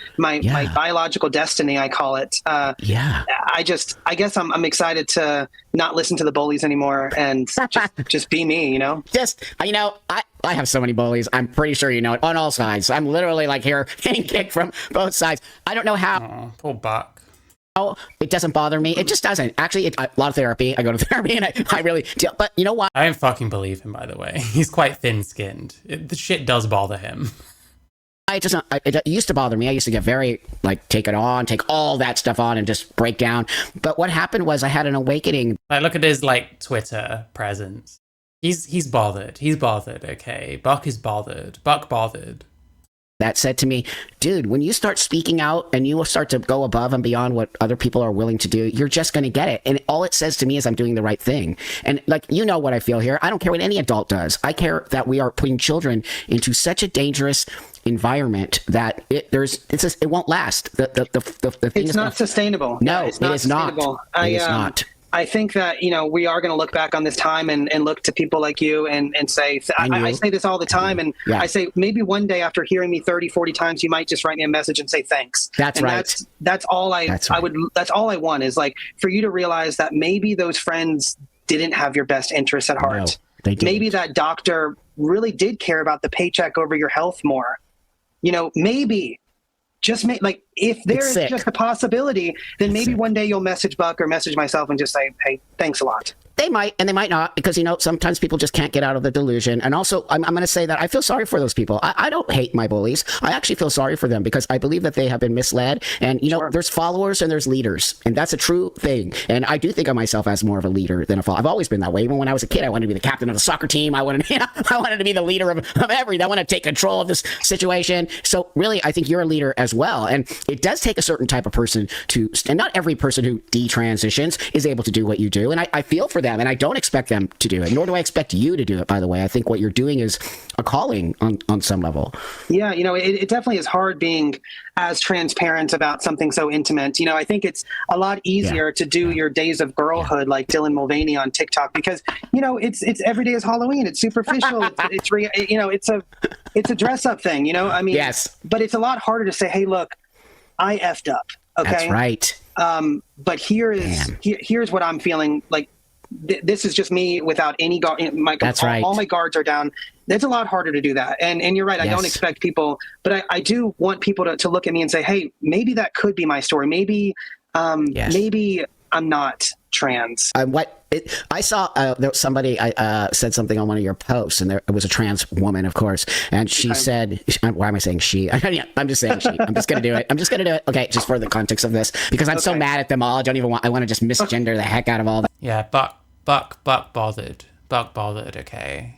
biological destiny, I call it. I guess I'm excited to not listen to the bullies anymore and just be me, I have so many bullies. I'm pretty sure you know it, on all sides. I'm literally like here getting kicked from both sides. I don't know how. Oh, poor Buck. It doesn't bother me. It just doesn't. Actually, a lot of therapy. I go to therapy and I really deal. But you know what? I don't fucking believe him, by the way. He's quite thin-skinned. The shit does bother him. It used to bother me. I used to get very, like, take it on, take all that stuff on and just break down. But what happened was I had an awakening. Like, look at his, like, Twitter presence. He's bothered. He's bothered, okay? Buck is bothered. Buck bothered. That said to me, dude, when you start speaking out and you will start to go above and beyond what other people are willing to do, you're just going to get it. And all it says to me is I'm doing the right thing. And like, you know what I feel here. I don't care what any adult does. I care that we are putting children into such a dangerous environment that it won't last. The thing It's not sustainable. No, it's it is not. It is not. I think that, we are going to look back on this time and look to people like you and say, I say this all the time. And I say, maybe one day after hearing me 30, 40 times, you might just write me a message and say, thanks. That's right. That's all that's all I want is like for you to realize that maybe those friends didn't have your best interests at heart. No, they didn't. Maybe that doctor really did care about the paycheck over your health more. Maybe. Just if there is just a possibility, then maybe one day you'll message Buck or message myself and just say, hey, thanks a lot. They might, and they might not, because, sometimes people just can't get out of the delusion. And also, I'm going to say that I feel sorry for those people. I don't hate my bullies. I actually feel sorry for them because I believe that they have been misled. And, there's followers and there's leaders. And that's a true thing. And I do think of myself as more of a leader than a follower. I've always been that way. Even when I was a kid, I wanted to be the captain of the soccer team. I wanted to be the leader of everything. I want to take control of this situation. So really, I think you're a leader as well. And it does take a certain type of person and not every person who detransitions is able to do what you do. And I feel for them, and I don't expect them to do it, nor do I expect you to do it, by the way. I think what you're doing is a calling on some level. Yeah, it definitely is hard being as transparent about something so intimate. I think it's a lot easier to do your days of girlhood like Dylan Mulvaney on TikTok because, it's every day is Halloween. It's superficial. It's a dress up thing, Yes. But it's a lot harder to say, hey, look, I effed up. Okay. That's right. But here's what I'm feeling like. This is just me without any guard. That's right. All my guards are down. It's a lot harder to do that. And you're right. I don't expect people, but I do want people to look at me and say, hey, maybe that could be my story. Maybe I'm not trans. I saw somebody said something on one of your posts, and it was a trans woman, of course, and she said, why am I saying she? I'm just saying she. I'm just going to do it. Okay, just for the context of this, because I'm so mad at them all. I want to just misgender the heck out of all that. Yeah, Buck bothered. Buck bothered, okay.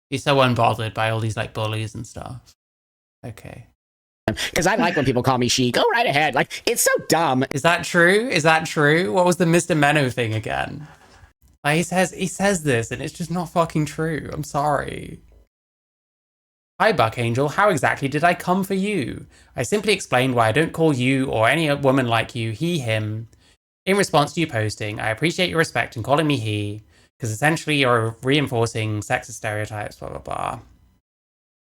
He's so unbothered by all these, like, bullies and stuff. Okay. Because I like when people call me she. Go right ahead. Like, it's so dumb. Is that true? What was the Mr. Menno thing again? Like, he says this, and it's just not fucking true. I'm sorry. Hi, Buck Angel. How exactly did I come for you? I simply explained why I don't call you or any woman like you he, him. In response to you posting, I appreciate your respect in calling me he, because essentially you're reinforcing sexist stereotypes, blah, blah, blah.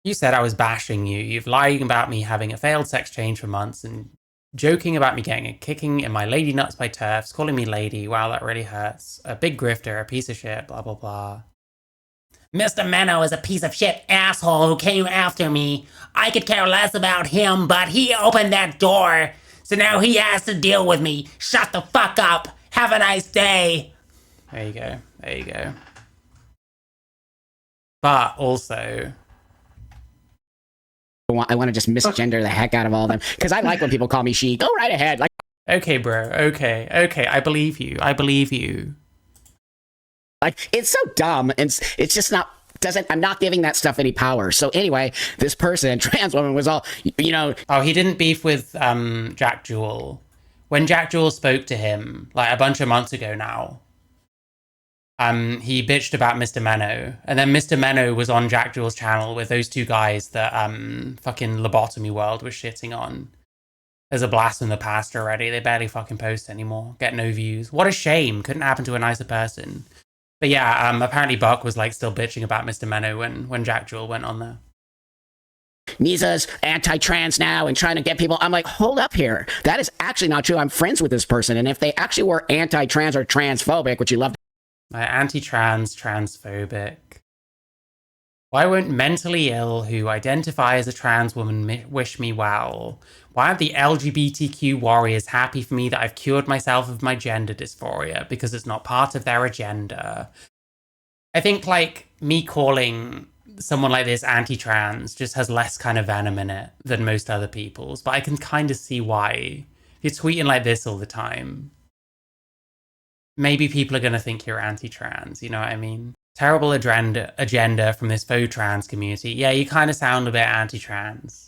You said I was bashing you. You've lied about me having a failed sex change for months and joking about me getting a kicking in my lady nuts by TERFs, calling me lady. Wow, that really hurts. A big grifter, a piece of shit, blah, blah, blah. Mr. Menno is a piece of shit asshole who came after me. I could care less about him, but he opened that door. So now he has to deal with me. Shut the fuck up. Have a nice day. There you go. But also, I want to just misgender the heck out of all of them because I like when people call me she. Go right ahead. Like, okay, bro. Okay. I believe you. Like, it's so dumb, and it's just not. I'm not giving that stuff any power. So anyway, this person, trans woman, was all, Oh, he didn't beef with Jack Jewel. When Jack Jewel spoke to him, like, a bunch of months ago now, he bitched about Mr. Menno, and then Mr. Menno was on Jack Jewel's channel with those two guys that fucking Lobotomy World was shitting on. There's a blast from the past already. They barely fucking post anymore. Get no views. What a shame. Couldn't happen to a nicer person. But yeah, apparently Buck was like still bitching about Mr. Menno when Jack Jewel went on there. Neeza's anti-trans now and trying to get people. I'm like, hold up here. That is actually not true. I'm friends with this person, and if they actually were anti-trans or transphobic, which you love. Anti-trans, transphobic. Why won't mentally ill who identify as a trans woman wish me well? Why aren't the LGBTQ warriors happy for me that I've cured myself of my gender dysphoria because it's not part of their agenda? I think, like, me calling someone like this anti-trans just has less kind of venom in it than most other people's, but I can kind of see why. If you're tweeting like this all the time, maybe people are going to think you're anti-trans, you know what I mean? Terrible agenda from this faux trans community. Yeah, you kind of sound a bit anti-trans.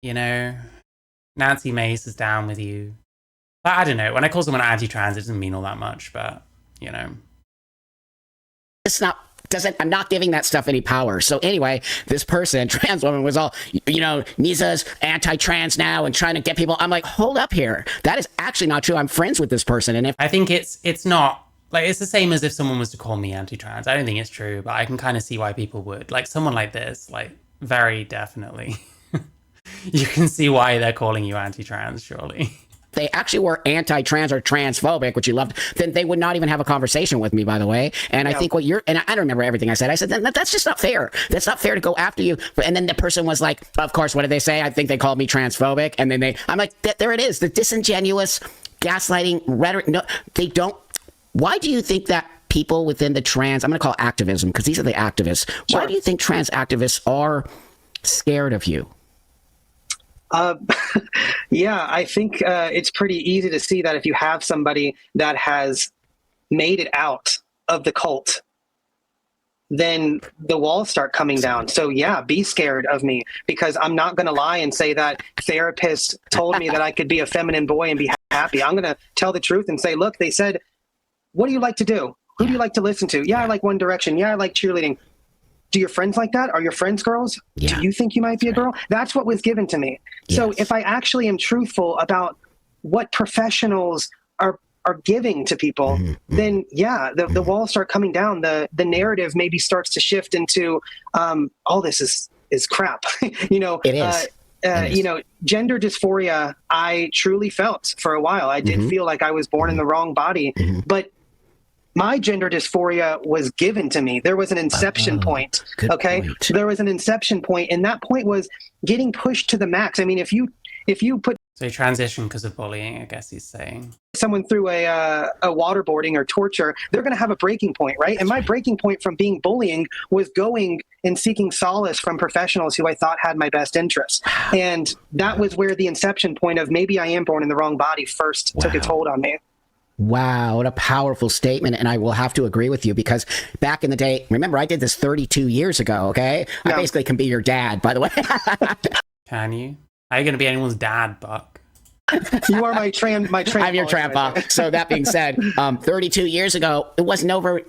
You know? Nancy Mace is down with you. But I don't know, when I call someone anti-trans, it doesn't mean all that much, but, you know. I'm not giving that stuff any power. So anyway, this person, trans woman, was all, you know, Neeza's anti-trans now and trying to get people. I'm like, hold up here. That is actually not true. I'm friends with this person. And if I think it's not, like, it's the same as if someone was to call me anti-trans. I don't think it's true, but I can kind of see why people would. Like, someone like this, like, very definitely. You can see why they're calling you anti-trans, surely. they actually were anti-trans or transphobic, which you loved, then they would not even have a conversation with me, by the way. And I think what you're, and I don't remember everything I said. I said, that's just not fair. That's not fair to go after you. And then the person was like, of course, what did they say? I think they called me transphobic. And then I'm like, there it is. The disingenuous gaslighting rhetoric. No, they don't. Why do you think that people within the trans, I'm going to call it activism, because these are the activists. Sure. Why do you think trans activists are scared of you? Yeah, I think it's pretty easy to see that if you have somebody that has made it out of the cult, then the walls start coming down. So yeah, be scared of me, because I'm not going to lie and say that therapists told me that I could be a feminine boy and be happy. I'm going to tell the truth and say, look, they said, what do you like to do? Who do you like to listen to? Yeah, I like One Direction. Yeah, I like cheerleading. Do your friends like that? Are your friends girls? Yeah. Do you think you might be a girl? That's what was given to me. Yes. So if I actually am truthful about what professionals are giving to people, then yeah, the walls start coming down. The narrative maybe starts to shift into all this is crap. You know, it is. You know, gender dysphoria, I truly felt for a while. I did feel like I was born in the wrong body, but my gender dysphoria was given to me. There was an inception point. Okay. Point. There was an inception point, and that point was getting pushed to the max. I mean, if you put, so you transition because of bullying, I guess he's saying, someone through a waterboarding or torture, they're going to have a breaking point, right? And my breaking point from being bullying was going and seeking solace from professionals who I thought had my best interests. And that was where the inception point of maybe I am born in the wrong body first took its hold on me. Wow, what a powerful statement. And I will have to agree with you, because back in the day, remember, I did this 32 years ago, okay? Yeah. I basically can be your dad, by the way. Can you? Are you going to be anyone's dad, Buck? You are my I'm your grandpa. So that being said, 32 years ago, it was nowhere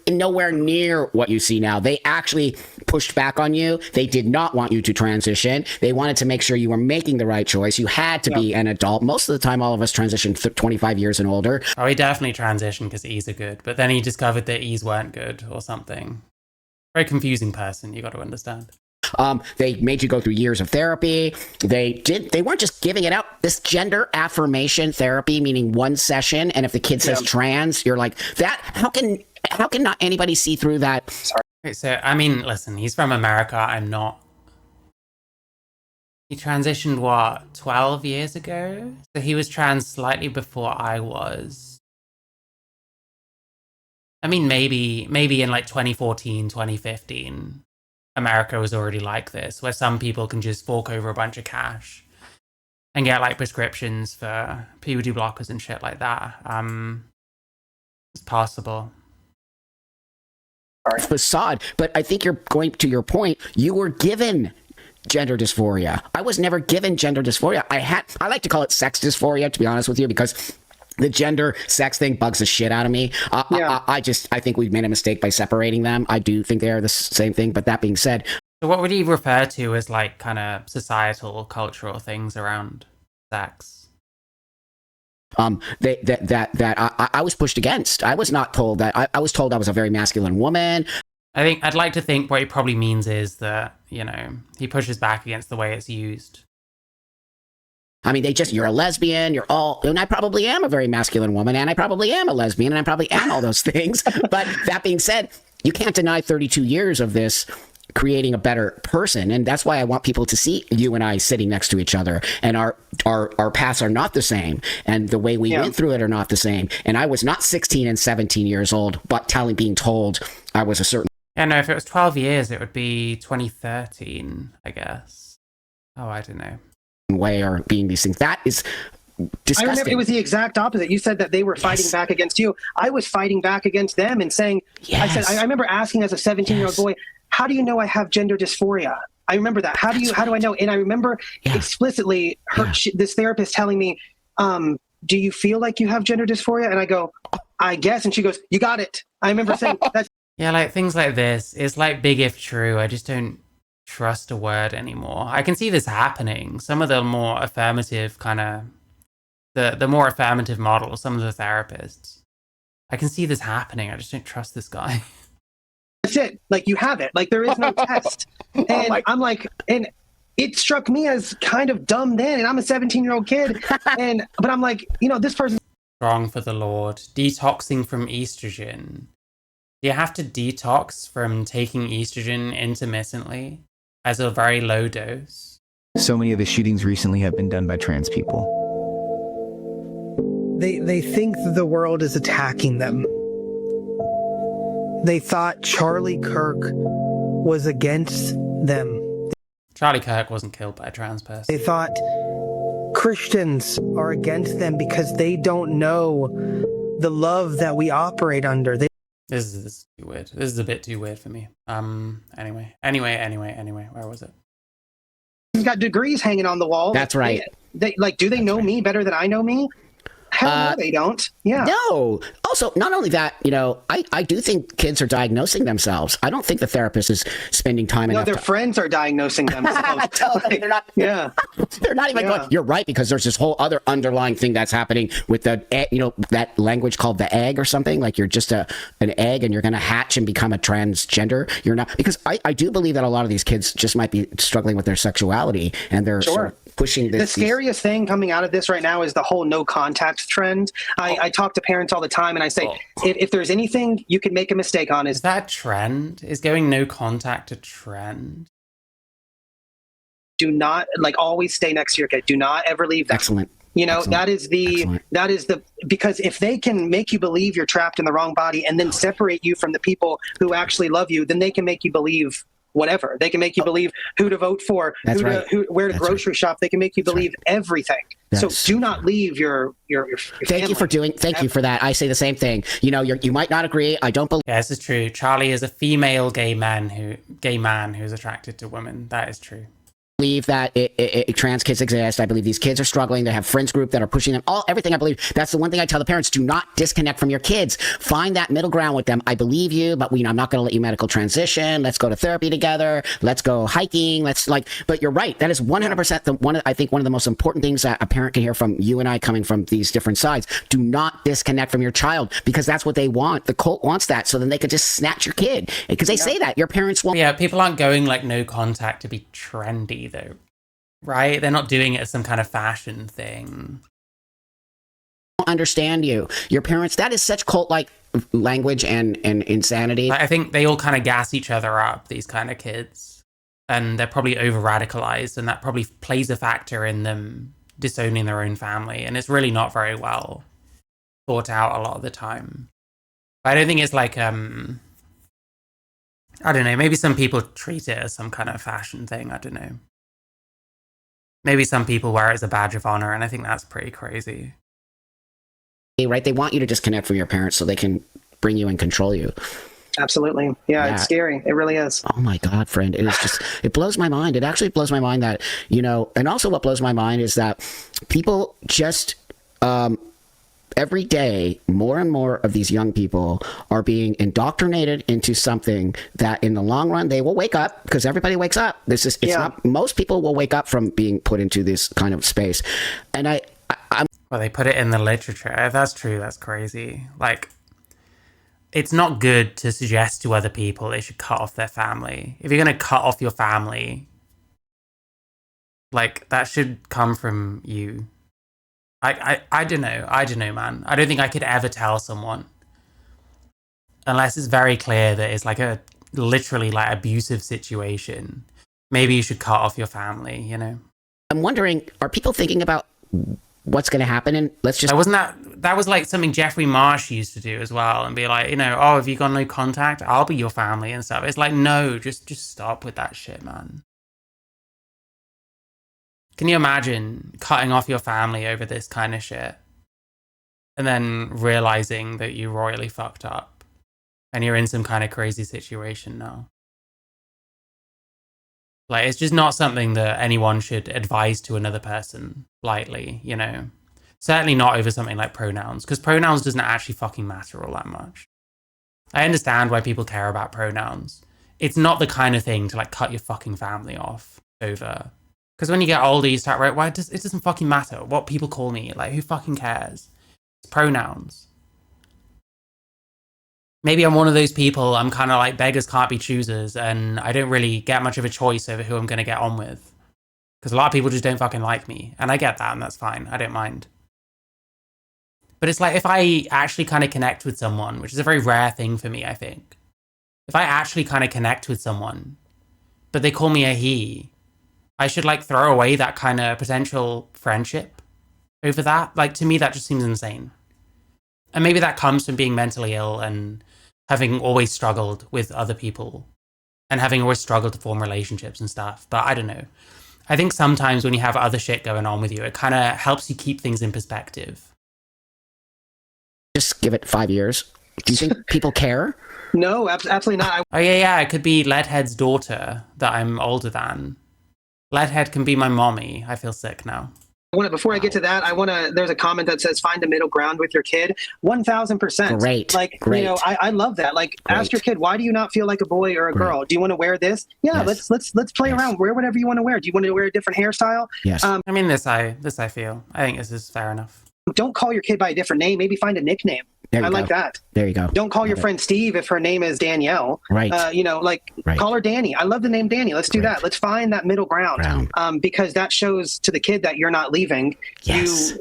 near what you see now. They actually pushed back on you. They did not want you to transition. They wanted to make sure you were making the right choice. You had to be an adult. Most of the time, all of us transitioned 25 years and older. Oh, he definitely transitioned because E's are good. But then he discovered that E's weren't good or something. Very confusing person, you got to understand. They made you go through years of therapy. They weren't just giving it out. This gender affirmation therapy, meaning one session, and if the kid says trans, you're like, that, how can not anybody see through that? Sorry. So, I mean, listen, he's from America. I'm not. He transitioned, what, 12 years ago? So he was trans slightly before I was. I mean, maybe in like 2014, 2015. America was already like this, where some people can just fork over a bunch of cash and get like prescriptions for puberty blockers and shit like that. It's possible. Facade, but I think you're going to your point. You were given gender dysphoria. I was never given gender dysphoria. I like to call it sex dysphoria, to be honest with you, because the gender sex thing bugs the shit out of me. I think we've made a mistake by separating them. I do think they are the same thing. But that being said, so what would you refer to as like kind of societal, cultural things around sex? I was pushed against. I was not told that. I was told I was a very masculine woman. I think I'd like to think what he probably means is that, you know, he pushes back against the way it's used. I mean, you're a lesbian, and I probably am a very masculine woman, and I probably am a lesbian, and I probably am all those things. But that being said, you can't deny 32 years of this creating a better person. And that's why I want people to see you and I sitting next to each other, and our paths are not the same, and the way we went through it are not the same. And I was not 16 and 17 years old, but being told I was a certain Yeah, no, if it was 12 years, it would be 2013, I guess. Oh, I don't know. way, or being these things. That is disgusting. I remember it was the exact opposite. You said that they were fighting back against you. I was fighting back against them and saying, I remember asking as a 17-year-old boy, how do you know I have gender dysphoria? I remember that. How do I know? And I remember explicitly this therapist telling me, do you feel like you have gender dysphoria? And I go, I guess. And she goes, you got it. I remember saying that's Yeah, like things like this, it's like big if true. I just don't trust a word anymore. I can see this happening. Some of the more affirmative kind of, the more affirmative models, some of the therapists, I can see this happening. I just don't trust this guy. that's it. Like, you have it. Like, there is no test. And I'm like, and it struck me as kind of dumb then. And I'm a 17-year-old kid. But I'm like, this person. Strong for the Lord. Detoxing from estrogen. Do you have to detox from taking estrogen intermittently as a very low dose? So many of the shootings recently have been done by trans people. They think the world is attacking them. They thought Charlie Kirk was against them. Charlie Kirk wasn't killed by a trans person. They thought Christians are against them because they don't know the love that we operate under. This is too weird. This is a bit too weird for me. Anyway, where was it? He's got degrees hanging on the wall. That's right. Do they know me better than I know me? Hell no, they don't. Yeah. No. Also, not only that, I do think kids are diagnosing themselves. I don't think the therapist is spending time. No, their friends are diagnosing themselves. They're not. Yeah. They're not even going, you're right, because there's this whole other underlying thing that's happening with that language called the egg or something. Like, you're just an egg and you're going to hatch and become a transgender. You're not, because I do believe that a lot of these kids just might be struggling with their sexuality, and they're sort of pushing this. The scariest thing coming out of this right now is the whole no contact trend. I talk to parents all the time, and I say, if there's anything you can make a mistake on, is that trend? Is going no contact a trend? Do not, always stay next to your kid. Do not ever leave them. Excellent. Excellent. that is because if they can make you believe you're trapped in the wrong body and then separate you from the people who actually love you, then they can make you believe whatever. They can make you believe who to vote for, where to grocery shop. They can make you believe everything. So do not leave your Thank you for that. I say the same thing. You might not agree. I don't believe. Yeah, this is true. Charlie is a female gay man who's attracted to women. That is true. Believe that trans kids exist. I believe these kids are struggling. They have friends group that are pushing them. Everything I believe. That's the one thing I tell the parents: do not disconnect from your kids. Find that middle ground with them. I believe you, but I'm not going to let you medical transition. Let's go to therapy together. Let's go hiking. But you're right. That is 100% I think one of the most important things that a parent can hear from you and I, coming from these different sides. Do not disconnect from your child, because that's what they want. The cult wants that, so then they could just snatch your kid, because they say that your parents won't. Yeah, people aren't going no contact to be trendy, though, right? They're not doing it as some kind of fashion thing. Understand you. Your parents, that is such cult-like language and insanity. I think they all kind of gas each other up, these kind of kids. And they're probably over-radicalized, and that probably plays a factor in them disowning their own family. And it's really not very well thought out a lot of the time. But I don't think it's I don't know, maybe some people treat it as some kind of fashion thing, I don't know. Maybe some people wear it as a badge of honor, and I think that's pretty crazy. Right? They want you to disconnect from your parents so they can bring you and control you. Absolutely. Yeah, it's scary. It really is. Oh my God, friend. It is just, it blows my mind. It actually blows my mind that, and also what blows my mind is that people just, every day, more and more of these young people are being indoctrinated into something that in the long run, they will wake up, because everybody wakes up. Most people will wake up from being put into this kind of space. And Well, they put it in the literature. If that's true, that's crazy. It's not good to suggest to other people they should cut off their family. If you're going to cut off your family, that should come from you. I don't know, man. I don't think I could ever tell someone, unless it's very clear that it's literally like abusive situation, maybe you should cut off your family, you know? I'm wondering, are people thinking about what's going to happen? And let's just... That was like something Jeffrey Marsh used to do as well, and be like, you know, oh, have you got no contact? I'll be your family and stuff. It's like, no, just stop with that shit, man. Can you imagine cutting off your family over this kind of shit? And then realizing that you royally fucked up and you're in some kind of crazy situation now. Like, it's just not something that anyone should advise to another person lightly, you know? Certainly not over something like pronouns, because pronouns doesn't actually fucking matter all that much. I understand why people care about pronouns. It's not the kind of thing to like cut your fucking family off over. Because when you get older, you start, right, it doesn't fucking matter what people call me. Like, who fucking cares? It's pronouns. Maybe I'm one of those people, I'm kind of like beggars can't be choosers, and I don't really get much of a choice over who I'm going to get on with. Because a lot of people just don't fucking like me. And I get that, and that's fine. I don't mind. But it's like, if I actually kind of connect with someone, which is a very rare thing for me, I think. If I actually kind of connect with someone, but they call me a he, I should like throw away that kind of potential friendship over that. Like, to me, that just seems insane. And maybe that comes from being mentally ill and having always struggled with other people and having always struggled to form relationships and stuff. But I don't know. I think sometimes when you have other shit going on with you, it kind of helps you keep things in perspective. Just give it 5 years. Do you think people care? No, absolutely not. Oh, yeah. It could be Leadhead's daughter that I'm older than. Leadhead can be my mommy. I feel sick now. Before I get to that, there's a comment that says, find a middle ground with your kid. 1000%. Great. Like, great. You know, I love that. Like, Great. Ask your kid, why do you not feel like a boy or a girl? Do you want to wear this? Yeah, yes. let's play around. Wear whatever you want to wear. Do you want to wear a different hairstyle? Yes. I mean, this I feel. I think this is fair enough. Don't call your kid by a different name. Maybe find a nickname. I like that. There you go. Don't call your friend Steve if her name is Danielle. Right. You know, like call her Danny. I love the name Danny. Let's do that. Let's find that middle ground. Because that shows to the kid that you're not leaving. Yes.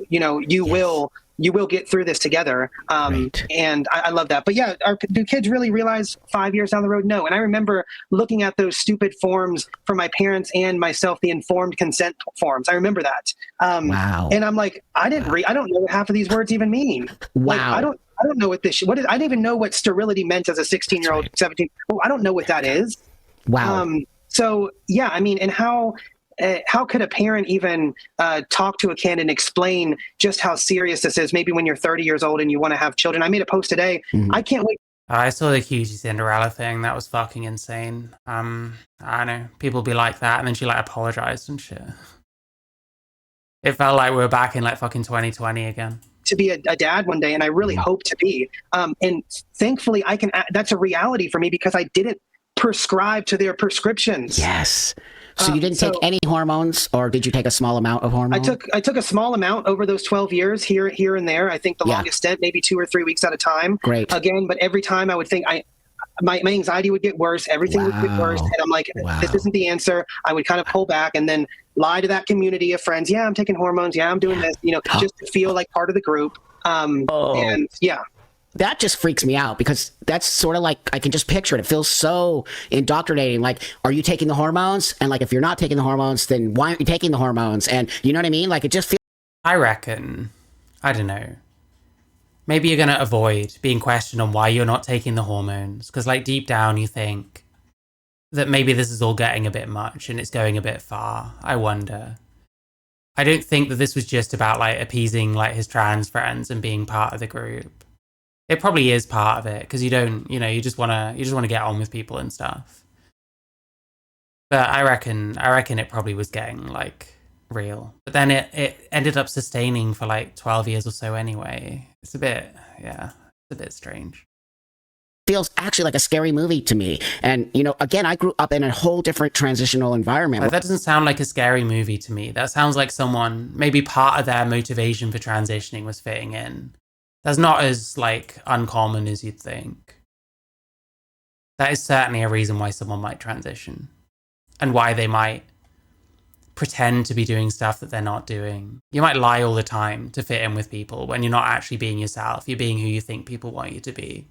You will get through this together. And I love that. But yeah, do kids really realize 5 years down the road? No. And I remember looking at those stupid forms for my parents and myself, the informed consent forms. I remember that. Wow. And I'm like, I don't know what half of these words even mean. Wow. Like, I don't know what this. I didn't even know what sterility meant as a 16-year-old, 17. Oh, I don't know what that is. Wow. So yeah, I mean, and how could a parent even talk to a kid and explain just how serious this is? Maybe when you're 30 years old and you want to have children. I made a post today. I can't wait. I saw the QT Cinderella thing. That was fucking insane. I don't know. People be like that, and then she like apologized and shit. It felt like we were back in like fucking 2020 again. To be a dad one day, and I really hope to be. And thankfully, that's a reality for me because I didn't prescribe to their prescriptions. Yes. So you didn't take any hormones, or did you take a small amount of hormones? I took a small amount over those 12 years, here and there. I think the longest stint, maybe 2 or 3 weeks at a time. Great. Again, but every time I would think my anxiety would get worse. Everything would get worse. And I'm like, this isn't the answer. I would kind of pull back and then lie to that community of friends. Yeah, I'm taking hormones. Yeah, I'm doing this, just to feel like part of the group. And yeah. That just freaks me out because that's sort of like, I can just picture it. It feels so indoctrinating. Like, are you taking the hormones? And like, if you're not taking the hormones, then why aren't you taking the hormones? And you know what I mean? Like, it just feels... I reckon, I don't know. Maybe you're going to avoid being questioned on why you're not taking the hormones. Because like deep down you think that maybe this is all getting a bit much and it's going a bit far. I wonder. I don't think that this was just about like appeasing like his trans friends and being part of the group. It probably is part of it because you don't, you just want to get on with people and stuff. But I reckon it probably was getting like real. But then it ended up sustaining for like 12 years or so anyway. It's a bit strange. Feels actually like a scary movie to me. And, again, I grew up in a whole different transitional environment. Like, that doesn't sound like a scary movie to me. That sounds like someone, maybe part of their motivation for transitioning was fitting in. That's not as like uncommon as you'd think. That is certainly a reason why someone might transition and why they might pretend to be doing stuff that they're not doing. You might lie all the time to fit in with people when you're not actually being yourself. You're being who you think people want you to be.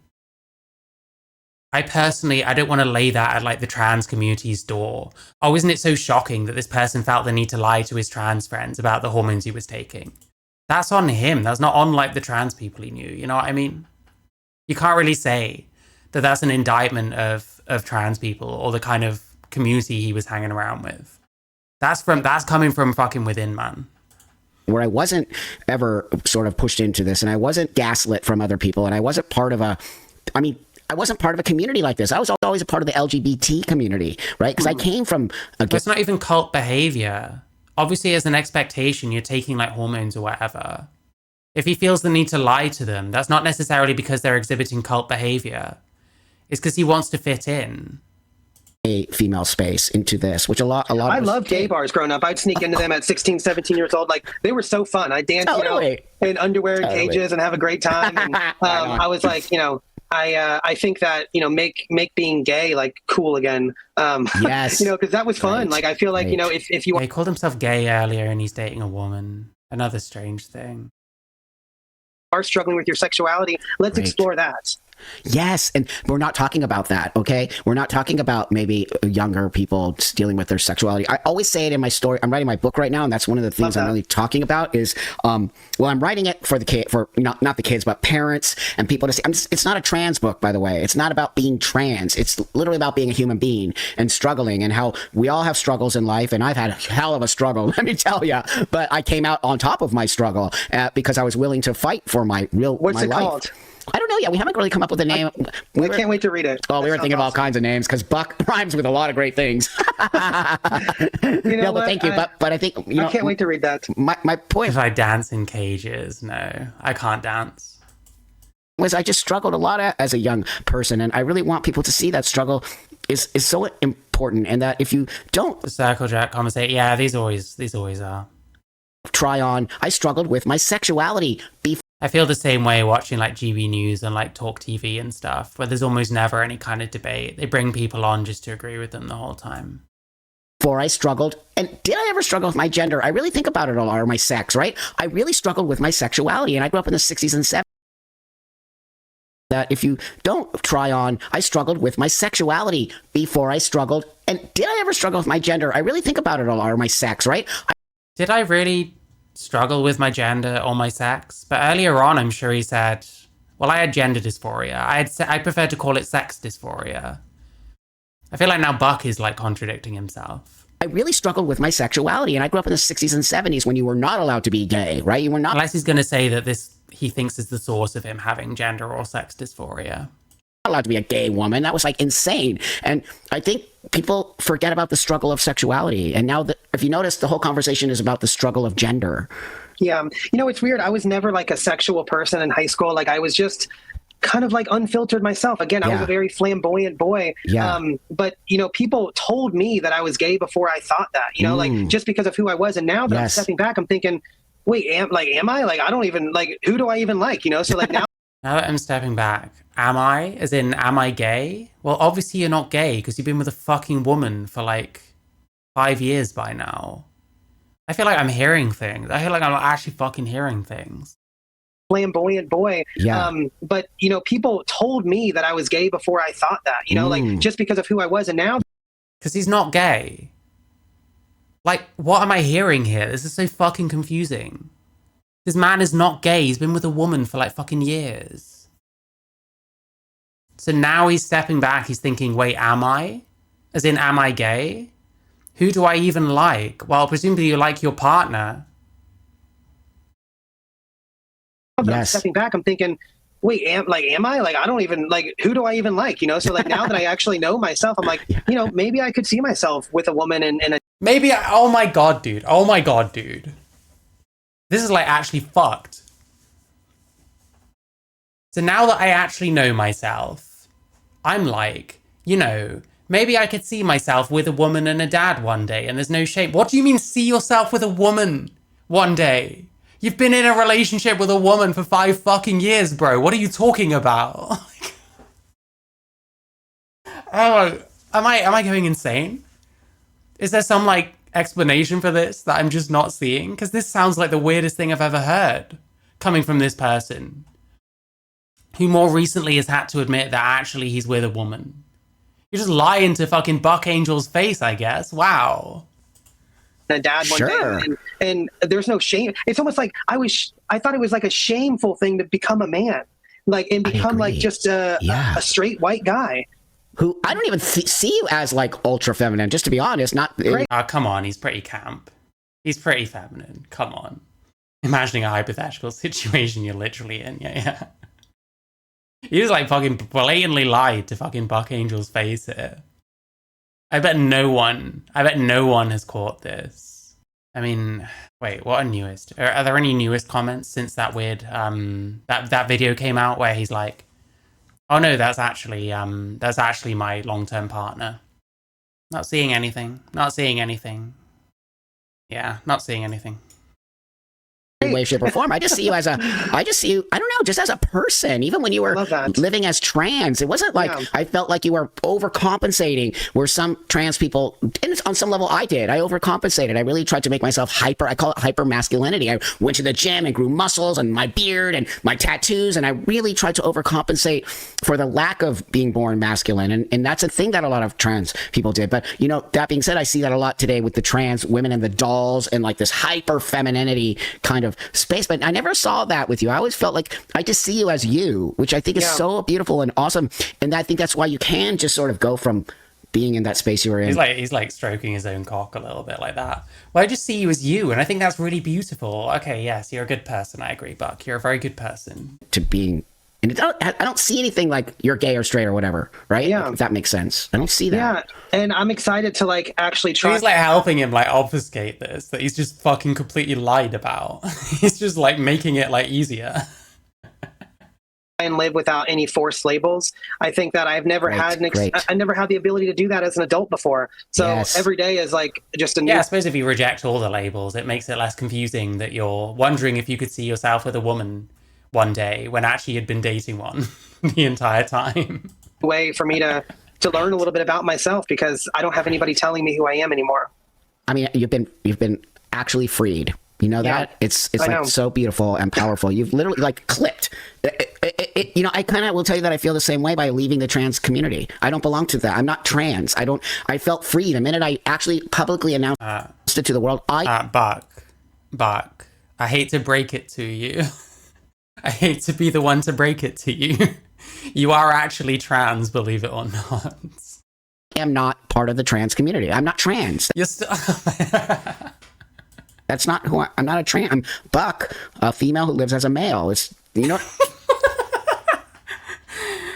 I don't want to lay that at like the trans community's door. Oh, isn't it so shocking that this person felt the need to lie to his trans friends about the hormones he was taking? That's on him. That's not on like the trans people he knew. You know what I mean? You can't really say that that's an indictment of trans people or the kind of community he was hanging around with. That's coming from fucking within, man. Where I wasn't ever sort of pushed into this, and I wasn't gaslit from other people, and I wasn't part of a community like this. I was always a part of the LGBT community, right? Because I came from it's not even cult behavior. Obviously, as an expectation, you're taking like hormones or whatever. If he feels the need to lie to them, that's not necessarily because they're exhibiting cult behavior. It's because he wants to fit in a female space into this, which a lot I loved gay bars growing up. I'd sneak into them at 16, 17 years old. Like, they were so fun. I'd dance, in underwear and cages and have a great time. And I was like, I think that, make being gay like cool again. Yes. Because that was fun. Right. Like, I feel like, if you He called himself gay earlier and he's dating a woman. Another strange thing. are struggling with your sexuality, let's explore that. Yes, and we're not talking about that, okay? We're not talking about maybe younger people dealing with their sexuality. I always say it in my story. I'm writing my book right now, and that's one of the things I'm really talking about is, I'm writing it for the kid, for not the kids, but parents and people to see. It's not a trans book, by the way. It's not about being trans. It's literally about being a human being and struggling, and how we all have struggles in life, and I've had a hell of a struggle, let me tell you. But I came out on top of my struggle because I was willing to fight for my What's it life. called? I don't know yet. We haven't really come up with a name. I can't wait to read it. Oh, we were thinking of all kinds of names because Buck rhymes with a lot of great things. But thank you. But I think I can't wait to read that. My point If I dance in cages, no, I can't dance. was I just struggled a lot as a young person, and I really want people to see that struggle is so important, and that if you don't The circle jerk conversation, yeah, these always are. try on, I struggled with my sexuality I feel the same way watching like GB News and like Talk TV and stuff, where there's almost never any kind of debate. They bring people on just to agree with them the whole time. before I struggled. And did I ever struggle with my gender? I really think about it a lot, or my sex, right? I really struggled with my sexuality, and I grew up in the 60s and 70s. That if you don't try on, I struggled with my sexuality before I struggled. And did I ever struggle with my gender? I really think about it a lot, or my sex, right? Did I really struggle with my gender or my sex? But earlier on, I'm sure he said, well, I had gender dysphoria. I prefer to call it sex dysphoria. I feel like now Buck is like contradicting himself. I really struggled with my sexuality, and I grew up in the 60s and 70s when you were not allowed to be gay, right? You were not Unless he's going to say that this he thinks is the source of him having gender or sex dysphoria. allowed to be a gay woman. That was like insane. And I think people forget about the struggle of sexuality. And now that, if you notice, the whole conversation is about the struggle of gender. Yeah. It's weird. I was never like a sexual person in high school. Like, I was just kind of like unfiltered myself. Again, I was a very flamboyant boy. Yeah. But, people told me that I was gay before I thought that, like just because of who I was. And now that I'm stepping back, I'm thinking, wait, am I? Like, I don't even, like, who do I even like, So like now. Now that I'm stepping back, am I? As in, am I gay? Well, obviously you're not gay because you've been with a fucking woman for like 5 years by now. I feel like I'm hearing things. I feel like I'm actually fucking hearing things. Flamboyant boy. Yeah. But, people told me that I was gay before I thought that, like just because of who I was. And now. Because he's not gay. Like, what am I hearing here? This is so fucking confusing. This man is not gay. He's been with a woman for like fucking years. So now he's stepping back. He's thinking, wait, am I? As in, am I gay? Who do I even like? Well, presumably you like your partner. I'm stepping back, I'm thinking, wait, am I? Like, I don't even, like, who do I even like? So like now that I actually know myself, I'm like, maybe I could see myself with a woman and a. Maybe, oh my God, dude. Oh my God, dude. This is like actually fucked. So now that I actually know myself, I'm like, maybe I could see myself with a woman and a dad one day and there's no shame. What do you mean see yourself with a woman one day? You've been in a relationship with a woman for 5 fucking years, bro. What are you talking about? Oh, am I going insane? Is there some like explanation for this that I'm just not seeing? Because this sounds like the weirdest thing I've ever heard coming from this person. who more recently has had to admit that actually he's with a woman. You're just lying to fucking Buck Angel's face, I guess. Wow. A dad one day, and there's no shame. It's almost like I thought it was like a shameful thing to become a man, like, and become like just a straight white guy. Who I don't even see you as like ultra feminine, just to be honest. Not come on, he's pretty camp. He's pretty feminine. Come on. Imagining a hypothetical situation you're literally in. Yeah. You just like fucking blatantly lied to fucking Buck Angel's face here. I bet no one has caught this. I mean, wait, what are newest? Are there any newest comments since that weird, that video came out where he's like, oh no, that's actually my long-term partner. Not seeing anything. Yeah, not seeing anything. Way, shape, or form. I just see you, I don't know, just as a person. Even when you were living as trans, it wasn't like, I felt like you were overcompensating, where some trans people, and on some level I did. I overcompensated. I really tried to make myself hyper, I call it hyper masculinity. I went to the gym and grew muscles and my beard and my tattoos, and I really tried to overcompensate for the lack of being born masculine. And that's a thing that a lot of trans people did. But, you know, that being said, I see that a lot today with the trans women and the dolls and like this hyper femininity kind of space, but I never saw that with you. I always felt like I just see you as you, which I think is so beautiful and awesome. And I think that's why you can just sort of go from being in that space you were in. He's like stroking his own cock a little bit like that. Well, I just see you as you, and I think that's really beautiful. Okay, yes, you're a good person. I agree, Buck. You're a very good person. To being, and I don't see anything like you're gay or straight or whatever, right? Yeah. If that makes sense. I don't see that. Yeah, and I'm excited to like actually try. He's like helping him like obfuscate this that he's just fucking completely lied about. He's just like making it like easier. And live without any forced labels. I think that I've never had I never had the ability to do that as an adult before. So every day is like just a new. Yeah, I suppose if you reject all the labels, it makes it less confusing that you're wondering if you could see yourself with a woman one day when actually you'd been dating one the entire time. Way for me to learn a little bit about myself, because I don't have anybody telling me who I am anymore. I mean, you've been actually freed. You know that? It's like so beautiful and powerful. You've literally like clipped. You know, I kind of will tell you that I feel the same way by leaving the trans community. I don't belong to that. I'm not trans. I felt free the minute I actually publicly announced it to the world. Buck, I hate to break it to you. I hate to be the one to break it to you. You are actually trans, believe it or not. I am not part of the trans community. I'm not trans. You're still... That's not who I'm not a trans. I'm Buck, a female who lives as a male. It's, you know.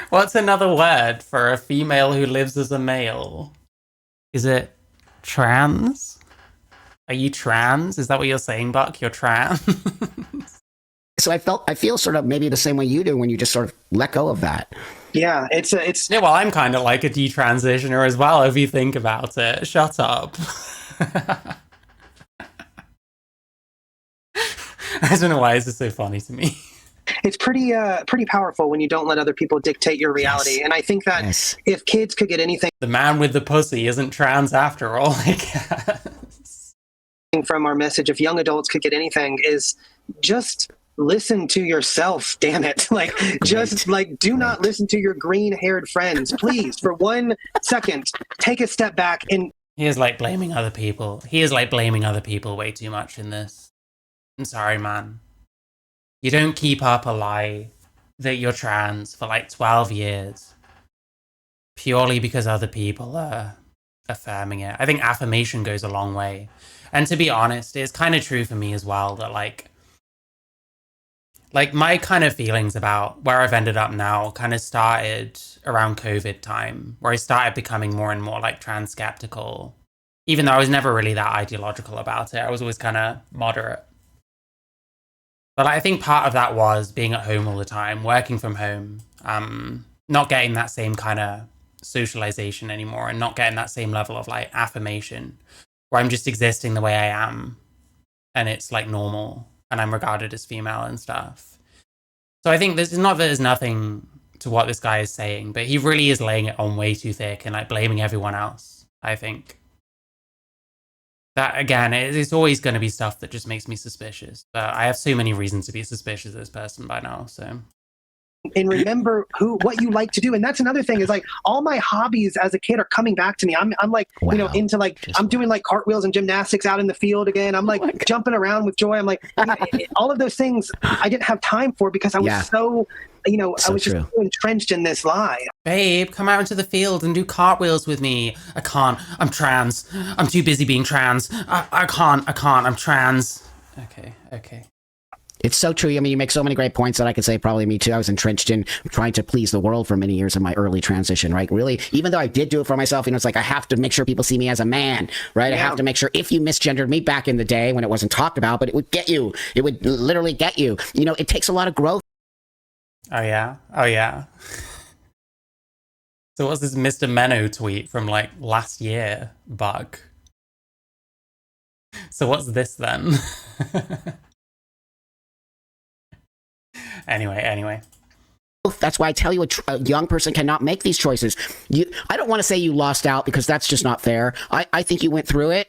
What's another word for a female who lives as a male? Is it trans? Are you trans? Is that what you're saying, Buck? You're trans? So I feel sort of maybe the same way you do when you just sort of let go of that. Yeah, it's. Yeah, well, I'm kind of like a detransitioner as well, if you think about it. Shut up. I don't know why this is so funny to me. It's pretty powerful when you don't let other people dictate your reality. Yes. And I think that if kids could get anything... The man with the pussy isn't trans after all, I guess. From our message, if young adults could get anything, is just listen to yourself, damn it. Like, just like, do not listen to your green-haired friends. Please, for 1 second, take a step back and... He is like blaming other people. He is like blaming other people way too much in this. I'm sorry, man. You don't keep up a lie that you're trans for like 12 years purely because other people are affirming it. I think affirmation goes a long way. And to be honest, it's kind of true for me as well that like my kind of feelings about where I've ended up now kind of started around COVID time, where I started becoming more and more like trans skeptical, even though I was never really that ideological about it. I was always kind of moderate. But I think part of that was being at home all the time, working from home, not getting that same kind of socialization anymore and not getting that same level of like affirmation where I'm just existing the way I am and it's like normal and I'm regarded as female and stuff. So I think this is not that there's nothing to what this guy is saying, but he really is laying it on way too thick and like blaming everyone else, I think. That, again, it's always going to be stuff that just makes me suspicious. But I have so many reasons to be suspicious of this person by now, so... and remember what you like to do. And that's another thing is like all my hobbies as a kid are coming back to me. I'm like, Wow. you know, into like, I'm doing like cartwheels and gymnastics out in the field again. I'm like jumping around with joy. I'm like, all of those things I didn't have time for because I was so, you know, I was just so entrenched in this lie. Babe, come out into the field and do cartwheels with me. I can't. I'm trans. I'm too busy being trans. I can't. I'm trans. Okay. It's so true. I mean, you make so many great points that I could say probably me too. I was entrenched in trying to please the world for many years in my early transition, right? Really, even though I did do it for myself, you know, it's like I have to make sure people see me as a man, right? Yeah. I have to make sure if you misgendered me back in the day when it wasn't talked about, but it would get you. It would literally get you. You know, it takes a lot of growth. Oh, yeah. So what's this Mr. Menno tweet from like last year, Bug? So what's this then? Anyway. That's why I tell you a young person cannot make these choices. I don't want to say you lost out because that's just not fair. I think you went through it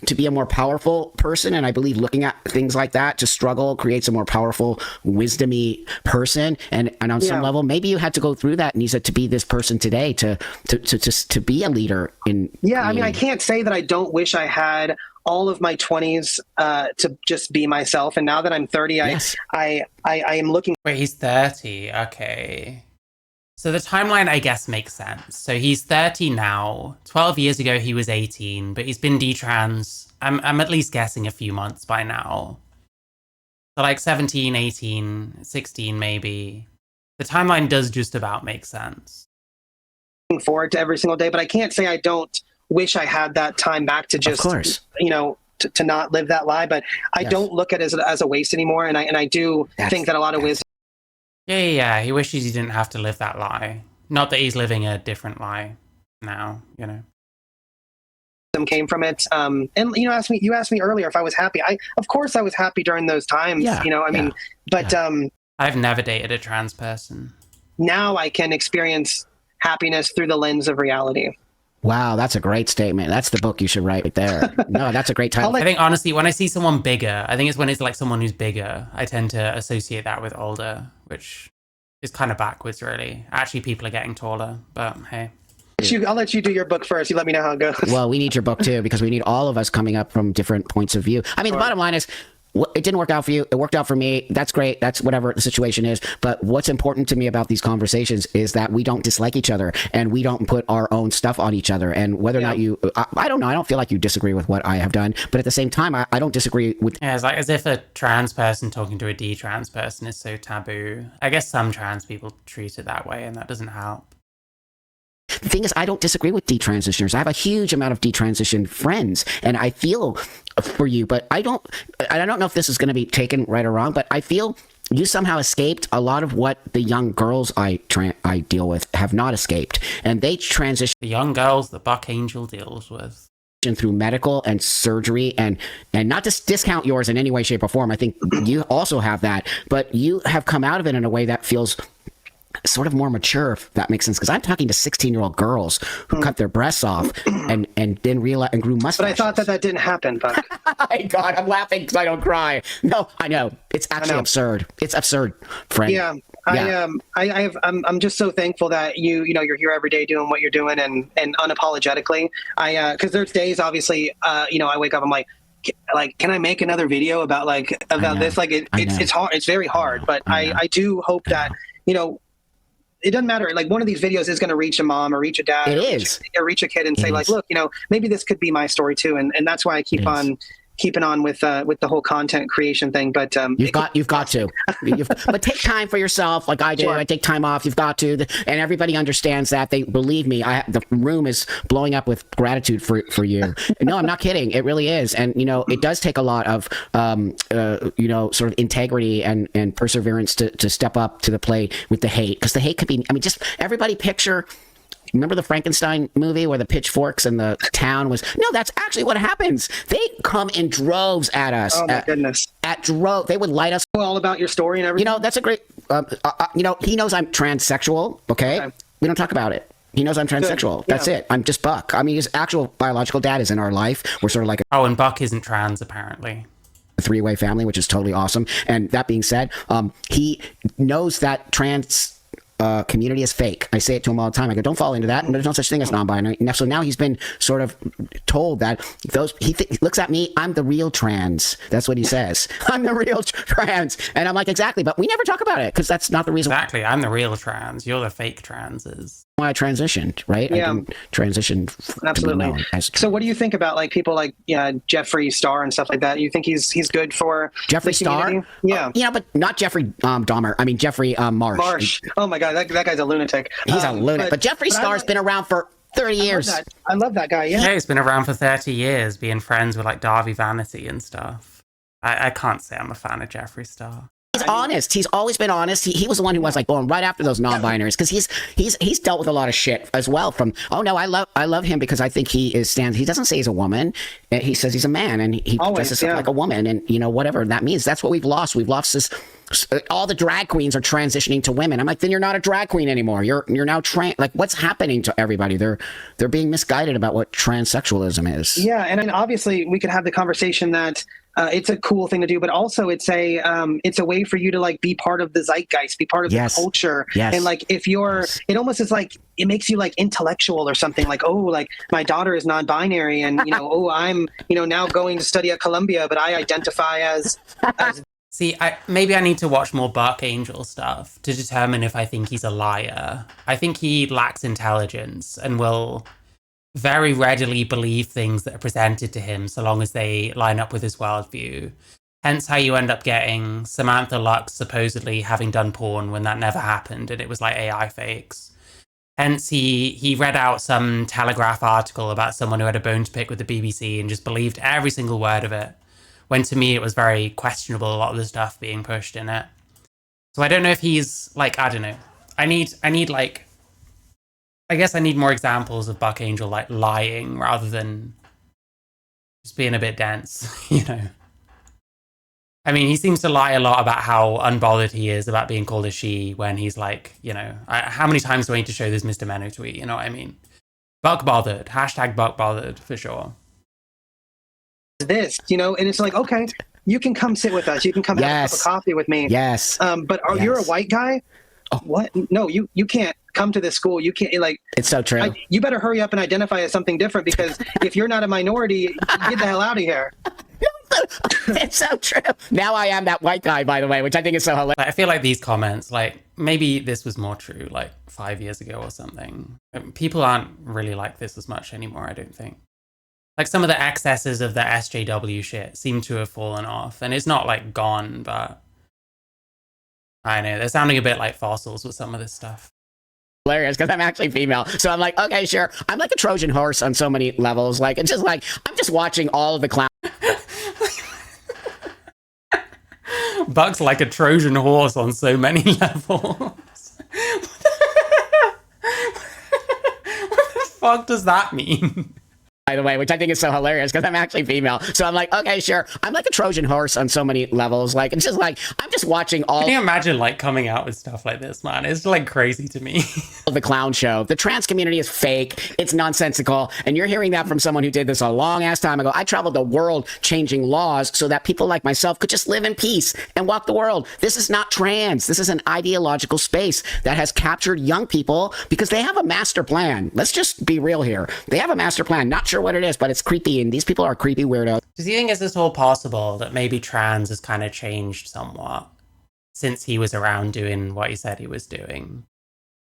to be a more powerful person, and I believe looking at things like that to struggle creates a more powerful, wisdomy person. And on some level, maybe you had to go through that, Neeza, to be this person today, to be a leader in. Yeah, I mean, I can't say that I don't wish I had all of my 20s to just be myself. And now that I'm 30, yes. I am looking. Wait, he's 30. Okay. So the timeline, I guess, makes sense. So he's 30 now. 12 years ago, he was 18, but he's been detrans. I'm at least guessing a few months by now. So like 17, 18, 16, maybe. The timeline does just about make sense. Looking forward to every single day, but I can't say I don't wish I had that time back to just, you know, to not live that lie. But I don't look at it as a waste anymore. And I do think that a lot of wisdom. Yeah. He wishes he didn't have to live that lie. Not that he's living a different lie now, you know. Came from it. And you know, you asked me earlier if I was happy. Of course I was happy during those times, you know, I mean, but I've never dated a trans person. Now I can experience happiness through the lens of reality. Wow, that's a great statement. That's the book you should write right there. No, that's a great title. I think, honestly, when I see someone bigger, I think it's when it's like someone who's bigger, I tend to associate that with older, which is kind of backwards, really. Actually, people are getting taller, but hey. I'll let you do your book first. You let me know how it goes. Well, we need your book, too, because we need all of us coming up from different points of view. I mean, the bottom line is, it didn't work out for you. It worked out for me. That's great. That's whatever the situation is. But what's important to me about these conversations is that we don't dislike each other and we don't put our own stuff on each other. And whether or not you, I don't know. I don't feel like you disagree with what I have done. But at the same time, I don't disagree with. Yeah, it's like as if a trans person talking to a detrans person is so taboo. I guess some trans people treat it that way and that doesn't help. The thing is, I don't disagree with detransitioners. I have a huge amount of detransition friends, and I feel for you, but I don't know if this is going to be taken right or wrong, but I feel you somehow escaped a lot of what the young girls I deal with have not escaped, and they transition. The young girls that Buck Angel deals with. Through medical and surgery, and not to discount yours in any way, shape, or form. I think you also have that, but you have come out of it in a way that feels sort of more mature, if that makes sense, because I'm talking to 16-year-old girls who cut their breasts off and then realized and grew mustaches. But I thought that didn't happen, Buck. My God, I'm laughing because I don't cry. No, I know it's actually absurd. It's absurd, friend. Yeah. I'm just so thankful that you know you're here every day doing what you're doing and unapologetically. Because there's days, obviously, you know, I wake up, I'm like, can I make another video about this? Like it's hard. It's very hard, but I do hope that, you know, it doesn't matter. Like one of these videos is going to reach a mom or reach a dad or reach a kid and say like, look, you know, maybe this could be my story too. And that's why I keep on keeping on with the whole content creation thing. But you've got to, but take time for yourself. Like I do. Sure. I take time off. You've got to, and everybody understands that. They believe me. The room is blowing up with gratitude for you. No, I'm not kidding. It really is. And you know, it does take a lot of you know, sort of integrity and perseverance to step up to the plate with the hate, because the hate could be. I mean, just everybody picture. Remember the Frankenstein movie where the pitchforks and the town was? No, that's actually what happens. They come in droves at us. Oh my goodness! They would light us. All about your story and everything. You know, that's a great. You know, he knows I'm transsexual. Okay, we don't talk about it. He knows I'm transsexual. Good. That's it. I'm just Buck. I mean, his actual biological dad is in our life. We're sort of like. And Buck isn't trans apparently. A three-way family, which is totally awesome. And that being said, he knows that trans community is fake. I say it to him all the time. I go, don't fall into that. And there's no such thing as non-binary. So now he's been sort of told that he looks at me. I'm the real trans. That's what he says. I'm the real trans. And I'm like, exactly. But we never talk about it because that's not the reason. Exactly. I'm the real trans. You're the fake transes. Why I transitioned, right? Yeah. I didn't transition. Absolutely. So what do you think about like people like Jeffree Star and stuff like that? You think he's good for Jeffree Star? Yeah. Yeah, but not Jeffrey Dahmer. I mean, Jeffrey Marsh. Oh my God, that guy's a lunatic. He's a lunatic. But Jeffree Star's been around for 30 years. I love that guy. Yeah. Yeah, he's been around for 30 years, being friends with like Darby Vanity and stuff. I can't say I'm a fan of Jeffree Star. He's honest. He's always been honest. He was the one who was like going right after those non-binaries because he's dealt with a lot of shit as well. From I love him because I think he stands. He doesn't say he's a woman. He says he's a man, and he dresses up like a woman, and whatever that means. That's what we've lost. We've lost this. All the drag queens are transitioning to women. I'm like, then you're not a drag queen anymore. You're now trans. Like, what's happening to everybody? They're being misguided about what transsexualism is. Yeah, and then obviously we could have the conversation that it's a cool thing to do, but also it's a way for you to like be part of the zeitgeist, be part of the culture. Yes. And like if you're, it almost is like it makes you like intellectual or something. Like, oh, like my daughter is non-binary, and oh, I'm now going to study at Columbia, but I identify as See, maybe I need to watch more Buck Angel stuff to determine if I think he's a liar. I think he lacks intelligence and will very readily believe things that are presented to him so long as they line up with his worldview. Hence how you end up getting Samantha Lux supposedly having done porn when that never happened and it was like AI fakes. Hence he read out some Telegraph article about someone who had a bone to pick with the BBC and just believed every single word of it. When to me it was very questionable, a lot of the stuff being pushed in it. So I don't know if he's like, I don't know. I need like, I guess I need more examples of Buck Angel like lying rather than just being a bit dense, I mean, he seems to lie a lot about how unbothered he is about being called a she when he's like, how many times do I need to show this Mr. Menno tweet? You know what I mean? Buck bothered. Hashtag Buck bothered for sure. this, and it's like, okay, you can come sit with us. You can come have a cup of coffee with me. Yes. But you're a white guy? Oh. What? No, you can't come to this school. You can't, like... It's so true. You better hurry up and identify as something different because if you're not a minority, get the hell out of here. It's so true. Now I am that white guy, by the way, which I think is so hilarious. I feel like these comments, like, maybe this was more true, like, 5 years ago or something. People aren't really like this as much anymore, I don't think. Like, some of the excesses of the SJW shit seem to have fallen off. And it's not, like, gone, but... I know, they're sounding a bit like fossils with some of this stuff. Hilarious, because I'm actually female. So I'm like, okay, sure. I'm like a Trojan horse on so many levels. Like, it's just like, I'm just watching all of the clowns. Buck's like a Trojan horse on so many levels. What the fuck does that mean? By the way, which I think is so hilarious because I'm actually female. So I'm like, okay, sure. I'm like a Trojan horse on so many levels. Like, it's just like, I'm just watching all... Can you imagine, like, coming out with stuff like this, man? It's, like, crazy to me. The clown show. The trans community is fake. It's nonsensical. And you're hearing that from someone who did this a long-ass time ago. I traveled the world changing laws so that people like myself could just live in peace and walk the world. This is not trans. This is an ideological space that has captured young people because they have a master plan. Let's just be real here. They have a master plan. Not sure what it is, but it's creepy, and these people are creepy weirdos. Do you think is this all possible that maybe trans has kind of changed somewhat since he was around doing what he said he was doing?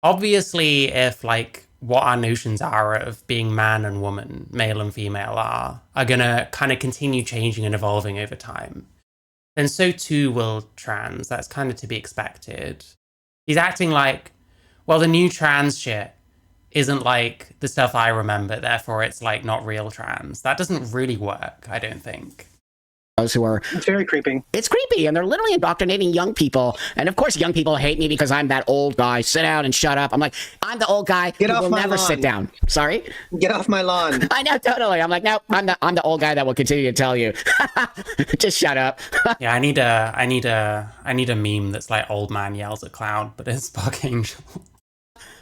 Obviously, if like what our notions are of being man and woman, male and female are gonna kind of continue changing and evolving over time, then so too will trans. That's kind of to be expected. He's acting like, well, the new trans shit isn't like the stuff I remember, therefore it's like not real trans. That doesn't really work, I don't think. Those who are... It's very creepy. It's creepy, and they're literally indoctrinating young people. And of course, young people hate me because I'm that old guy. Sit down and shut up. I'm like, I'm the old guy who will never sit down. Sorry? Get off my lawn. I know, totally. I'm like, no, I'm the old guy that will continue to tell you. Just shut up. Yeah, I need a meme that's like old man yells at cloud, but it's Buck Angel.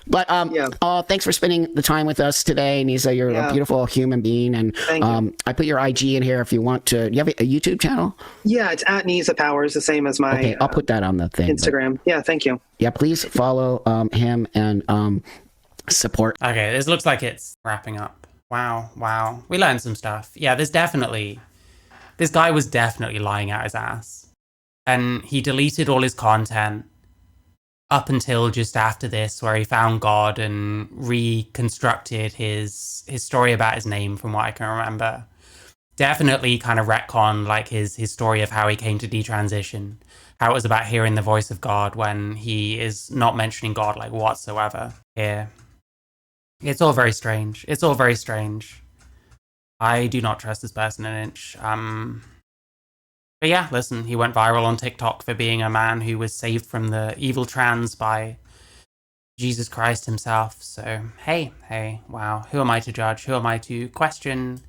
But Yeah. thanks for spending the time with us today, Neeza. You're a beautiful human being, and Thank you. I put your IG in here if you want to. You have a YouTube channel? Yeah, it's at Neeza Powers, the same as my Okay, I'll put that on the thing. Instagram. Yeah, thank you. Yeah, please follow him and support. Okay, this looks like it's wrapping up. Wow. We learned some stuff. Yeah, this guy was definitely lying out his ass. And he deleted all his content up until just after this, where he found God and reconstructed his story about his name, from what I can remember. Definitely kind of retcon like his story of how he came to detransition, how it was about hearing the voice of God when he is not mentioning God like whatsoever here. It's all very strange. I do not trust this person an inch. But yeah, listen, he went viral on TikTok for being a man who was saved from the evil trans by Jesus Christ himself. So, hey, wow. Who am I to judge? Who am I to question